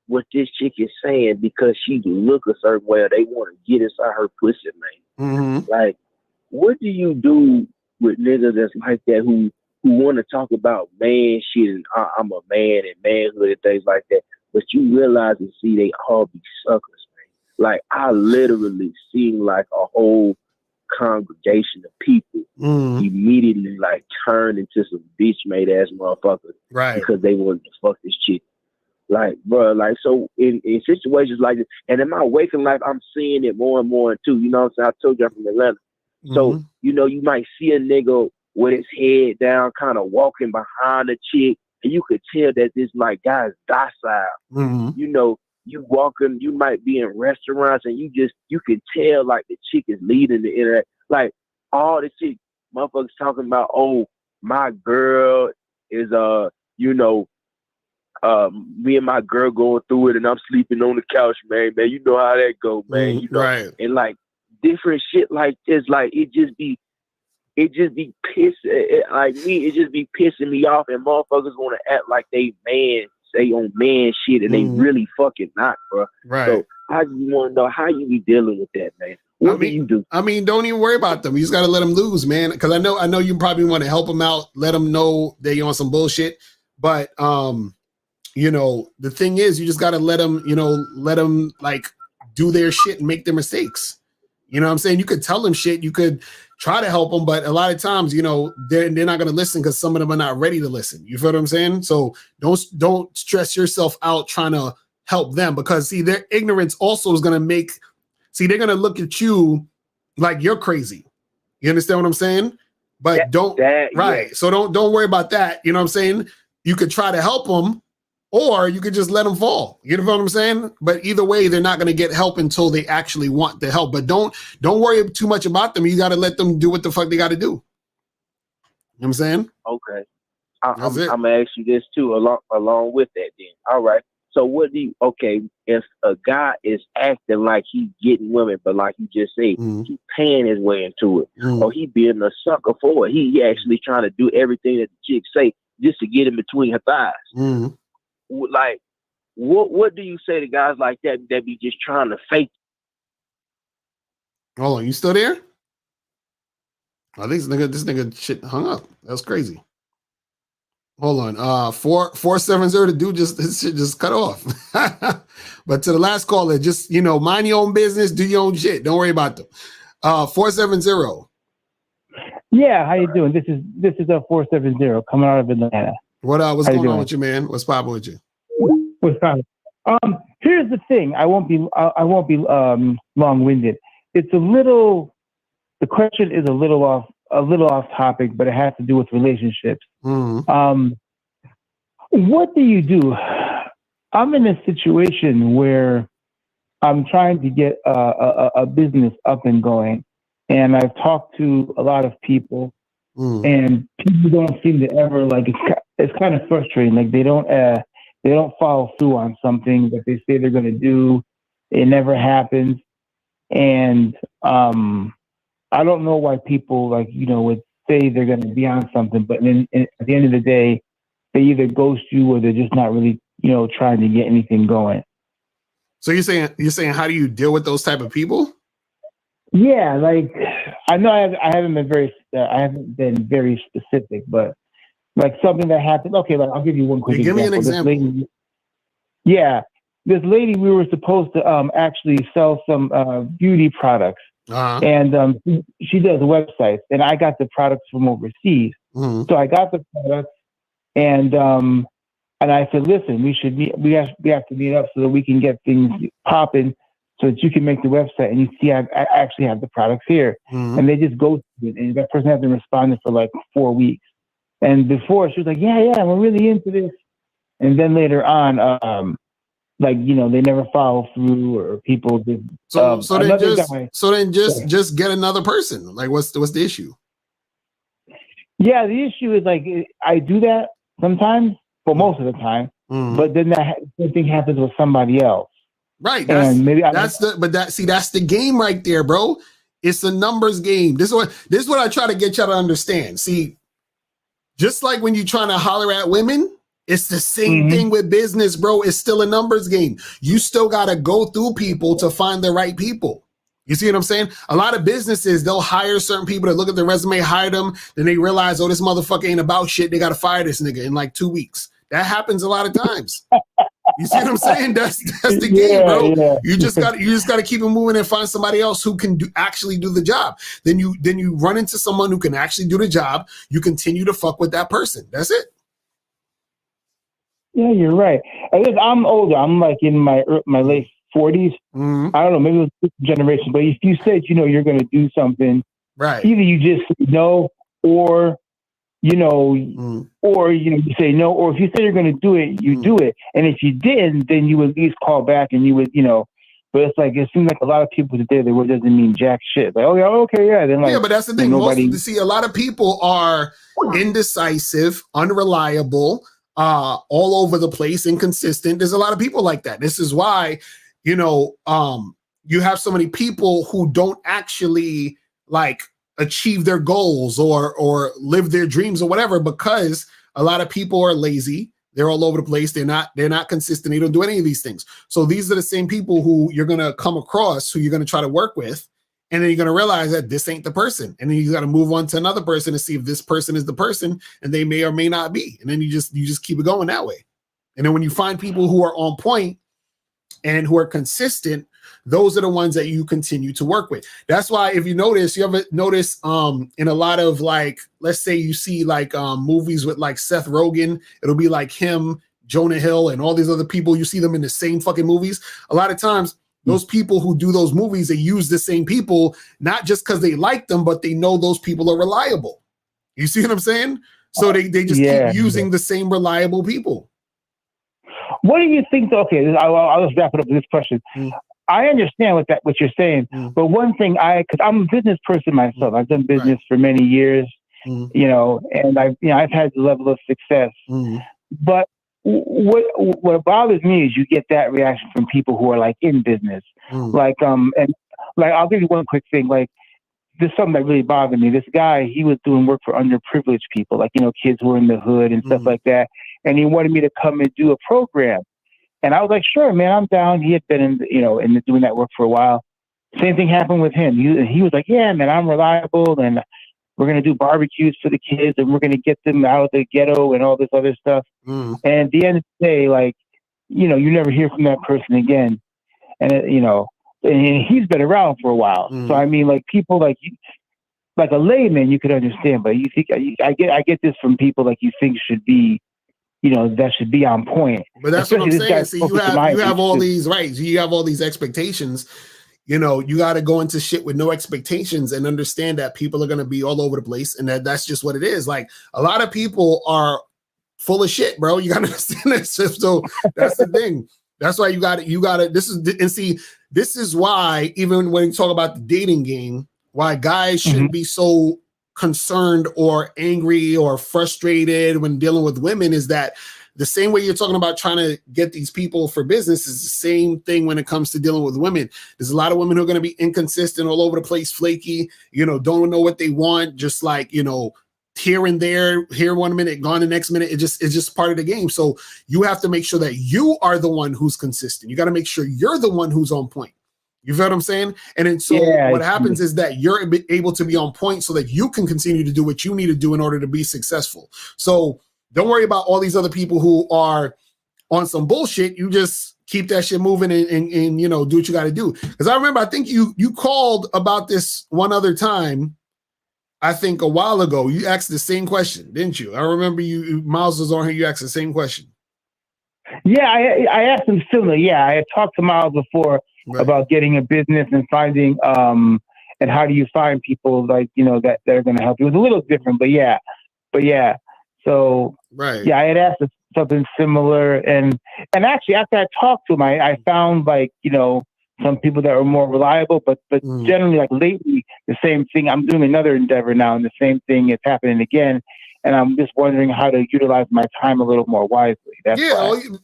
what this chick is saying because she look a certain way. They want to get inside her pussy, man. Mm-hmm. Like, what do you do with niggas that's like that who want to talk about man shit and I'm a man and manhood and things like that, but you realize and see they all be suckers, man. Like, I literally seen like a whole congregation of people immediately like turned into some bitch made ass motherfuckers, right? Because they wanted to fuck this chick. Like, bro, like, so in situations like this, and in my waking life, I'm seeing it more and more too. You know what I'm saying? I told you I'm from Atlanta. So, you know, you might see a nigga with his head down, kind of walking behind a chick, and you could tell that this like guy's docile. You know, you walking, you might be in restaurants, and you can tell like the chick is leading the internet. Like all the chick motherfuckers talking about, oh, my girl is you know, me and my girl going through it, and I'm sleeping on the couch, man. You know how that go, man. You know, right? And like different shit like this, like it just be pissing, like me, it just be pissing me off, and motherfuckers want to act like they on man shit, and they really fucking not, bro. Right. So I just want to know how you be dealing with that, man. What do you do? I mean, don't even worry about them. You just got to let them lose, man. Because I know you probably want to help them out, let them know they on some bullshit, but you know, the thing is, you just got to let them like do their shit and make their mistakes. You know what I'm saying? You could tell them shit. You could try to help them, but a lot of times, you know, they're not going to listen because some of them are not ready to listen. You feel what I'm saying? So don't stress yourself out trying to help them, because see, their ignorance also is going to they're going to look at you like you're crazy. You understand what I'm saying? But right. So don't worry about that. You know what I'm saying? You could try to help them, or you could just let them fall. You know what I'm saying? But either way, they're not going to get help until they actually want the help. But don't worry too much about them. You got to let them do what the fuck they got to do. You know what I'm saying? Okay. I'm going to ask you this too, along with that then. All right. So if a guy is acting like he's getting women, but like you just said, he's paying his way into it, or he being a sucker for it, he actually trying to do everything that the chick say just to get in between her thighs. Like, what do you say to guys like that be just trying to fake? Hold on, you still there? I think this nigga shit hung up. That's crazy. Hold on. 470, the dude his shit just cut off. But to the last caller, just, you know, mind your own business, do your own shit. Don't worry about them. 470. Yeah, how you doing? This is a 470 coming out of Atlanta. What's going on with you, man? What's popping with you? What's popping? Here's the thing. I won't be long-winded. The question is a little off topic, but it has to do with relationships. What do you do? I'm in a situation where I'm trying to get a business up and going, and I've talked to a lot of people, and people don't seem to ever it's kind of frustrating. Like they don't follow through on something that they say they're going to do. It never happens, and I don't know why people would say they're going to be on something, but then at the end of the day, they either ghost you or they're just not really, trying to get anything going. So you're saying how do you deal with those type of people? Yeah, like I know I haven't been very specific, but like something that happened. Okay, like I'll give you one quick example. Give me an example. This lady, we were supposed to actually sell some beauty products. And she does websites, and I got the products from overseas. So I got the products, and I said, listen, we have to meet up so that we can get things popping, so that you can make the website and you see I actually have the products here. And they just go through it, and that person hasn't responded for like 4 weeks. And before she was like, yeah, we're really into this, and then later on, they never follow through, or people did. So then just get another person. Like, what's the issue? Yeah, the issue is like I do that sometimes, but most of the time. But then that same thing happens with somebody else. Right. That's the game right there, bro. It's a numbers game. This is what I try to get y'all to understand. See, just like when you're trying to holler at women, it's the same thing with business, bro. It's still a numbers game. You still got to go through people to find the right people. You see what I'm saying? A lot of businesses, they'll hire certain people to look at their resume, hire them. Then they realize, oh, this motherfucker ain't about shit. They got to fire this nigga in like 2 weeks. That happens a lot of times. You see what I'm saying? That's the game, bro. Yeah. You just got to keep it moving and find somebody else who can actually do the job. Then you run into someone who can actually do the job. You continue to fuck with that person. That's it. Yeah, you're right. I guess I'm older. I'm like in my late 40s. Mm-hmm. I don't know, maybe it was a generation. But if you said you're going to do something, right? Either you just say no, or or you say no, or if you say you're going to do it, you do it. And if you didn't, then you would at least call back and you would, But it's like it seems like a lot of people today the word doesn't mean jack shit. Like, oh yeah, okay, yeah. Then like, yeah, but that's the thing. A lot of people are indecisive, unreliable, all over the place, inconsistent. There's a lot of people like that. This is why, you have so many people who don't actually like achieve their goals or live their dreams or whatever, because a lot of people are lazy. They're all over the place. They're not consistent. They don't do any of these things. So these are the same people who you're going to come across, who you're going to try to work with. And then you're going to realize that this ain't the person. And then you got to move on to another person to see if this person is the person, and they may or may not be. And then you just keep it going that way. And then when you find people who are on point and who are consistent, those are the ones that you continue to work with. That's why if you ever notice in a lot of, like, let's say you see like movies with like Seth Rogen, it'll be like him, Jonah Hill, and all these other people. You see them in the same fucking movies. A lot of times those people who do those movies, they use the same people, not just because they like them, but they know those people are reliable. You see what I'm saying? So they just keep using the same reliable people. What do you think? Okay, I'll just wrap it up with this question. I understand what you're saying, but one thing because I'm a business person myself. I've done business for many years, and I've had the level of success. But what bothers me is you get that reaction from people who are like in business, and like I'll give you one quick thing. Like, there's something that really bothered me. This guy, he was doing work for underprivileged people, like kids who were in the hood and stuff like that, and he wanted me to come and do a program. And I was like, sure, man, I'm down. He had been in doing that work for a while. Same thing happened with him. He was like, yeah, man, I'm reliable, and we're going to do barbecues for the kids, and we're going to get them out of the ghetto and all this other stuff. And at the end of the day, like, you never hear from that person again. And, and he's been around for a while. So, I mean, like, people like you, like a layman, you could understand, but you think I get this from people like you think should be, that should be on point. But that's what I'm saying. See, you have all these rights. You have all these expectations. You got to go into shit with no expectations and understand that people are going to be all over the place, and that's just what it is. Like, a lot of people are full of shit, bro. You got to understand that. So that's the thing. That's why you got to. This is why even when you talk about the dating game, why guys shouldn't be so concerned or angry or frustrated when dealing with women is that the same way you're talking about trying to get these people for business is the same thing when it comes to dealing with women. There's a lot of women who are going to be inconsistent, all over the place, flaky, don't know what they want, just like, here and there, here 1 minute, gone the next minute. It's just part of the game. So you have to make sure that you are the one who's consistent. You got to make sure you're the one who's on point. You feel what I'm saying? And then what happens is that you're able to be on point so that you can continue to do what you need to do in order to be successful. So don't worry about all these other people who are on some bullshit. You just keep that shit moving and do what you got to do. Because I remember, I think you called about this one other time. I think a while ago, you asked the same question, didn't you? I remember Miles was on here. You asked the same question. Yeah, I asked him similar. Yeah, I had talked to Miles before about getting a business and finding and how do you find people like that are going to help you. It was a little different, but yeah. So yeah, I had asked something similar, and actually after I talked to him, I found like some people that were more reliable, but generally, like lately, the same thing. I'm doing another endeavor now, and the same thing is happening again. And I'm just wondering how to utilize my time a little more wisely. That's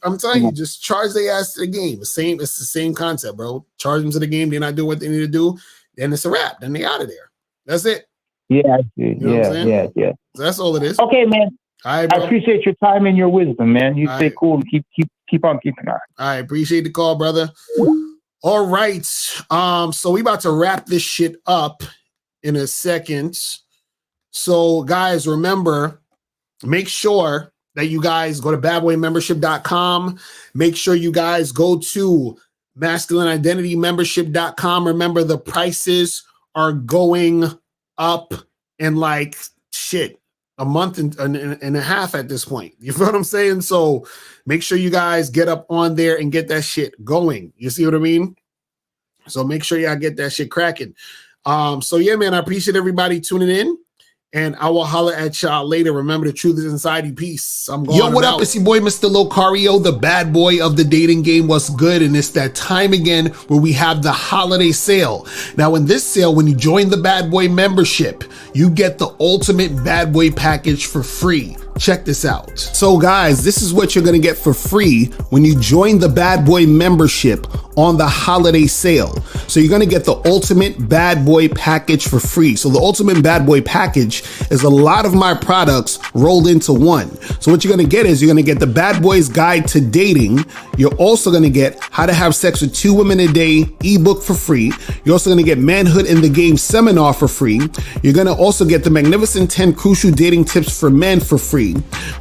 I'm telling you, just charge their ass to the game. It's the same concept, bro. Charge them to the game. They're not doing what they need to do. Then it's a wrap. Then they out of there. That's it. Yeah, yeah. So that's all it is. Okay, man. All right, bro. I appreciate your time and your wisdom, man. You stay cool and keep on keeping on. I appreciate the call, brother. All right. So we about to wrap this shit up in a second. So guys, remember, make sure that you guys go to badboymembership.com. Make sure you guys go to masculineidentitymembership.com. Remember, the prices are going up in like shit a month and a half at this point. You feel what I'm saying? So make sure you guys get up on there and get that shit going. You see what I mean? So make sure y'all get that shit cracking. So yeah, man, I appreciate everybody tuning in. And I will holler at y'all later. Remember, the truth is inside you. Peace. I'm going. Yo, what up? It's your boy, Mr. Locario, the bad boy of the dating game. What's good? And it's that time again where we have the holiday sale. Now, in this sale, when you join the Bad Boy membership, you get the ultimate bad boy package for free. Check this out. So guys, this is what you're going to get for free when you join the Bad Boy membership on the holiday sale. So you're going to get the ultimate bad boy package for free. So the ultimate bad boy package is a lot of my products rolled into one. So what you're going to get is you're going to get the Bad Boy's Guide to Dating. You're also going to get How to Have Sex with 2 Women a Day ebook for free. You're also going to get Manhood in the Game seminar for free. You're going to also get the Magnificent 10 Crucial Dating Tips for Men for free.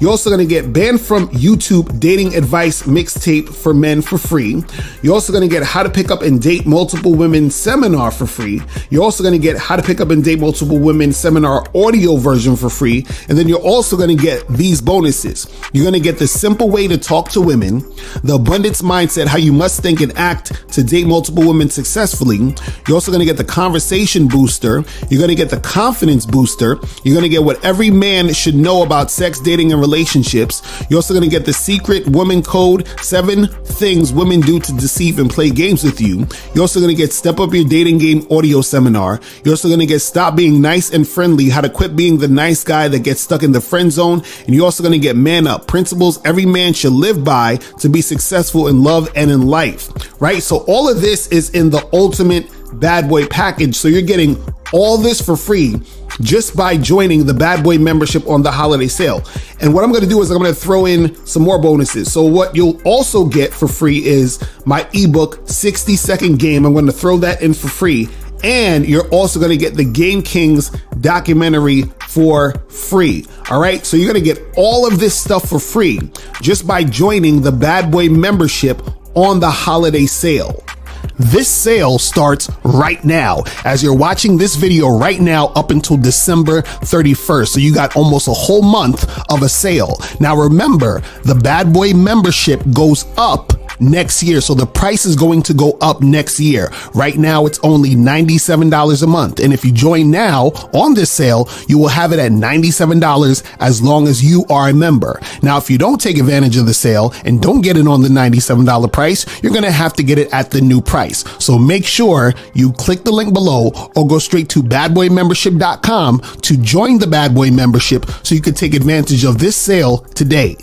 You're also going to get Banned from YouTube Dating Advice Mixtape for Men for free. You're also going to get How to Pick Up and Date Multiple Women seminar for free. You're also going to get How to Pick Up and Date Multiple Women seminar audio version for free. And then you're also going to get these bonuses. You're going to get the simple way to talk to women, the abundance mindset, how you must think and act to date multiple women successfully. You're also going to get the conversation booster. You're going to get the confidence booster. You're going to get what every man should know about sex, dating, and relationships. You're also going to get the secret woman code, 7 things women do to deceive and play games with you. You're also going to get Step Up Your Dating Game audio seminar. You're also going to get Stop Being Nice and Friendly, how to quit being the nice guy that gets stuck in the friend zone. And you're also going to get Man Up, principles every man should live by to be successful in love and in life, right? So all of this is in the ultimate bad boy package. So you're getting all this for free just by joining the Bad Boy membership on the holiday sale. And what I'm going to do is I'm going to throw in some more bonuses. So what you'll also get for free is my ebook, 60-Second Game. I'm going to throw that in for free. And you're also going to get the Game Kings documentary for free. All right. So you're going to get all of this stuff for free just by joining the Bad Boy membership on the holiday sale. This sale starts right now. As you're watching this video right now up until December 31st. So you got almost a whole month of a sale. Now remember, the Bad Boy membership goes up next year. So the price is going to go up next year. Right now, it's only $97 a month. And if you join now on this sale, you will have it at $97 as long as you are a member. Now, if you don't take advantage of the sale and don't get it on the $97 price, you're going to have to get it at the new price. So make sure you click the link below or go straight to badboymembership.com to join the Bad Boy membership so you can take advantage of this sale today.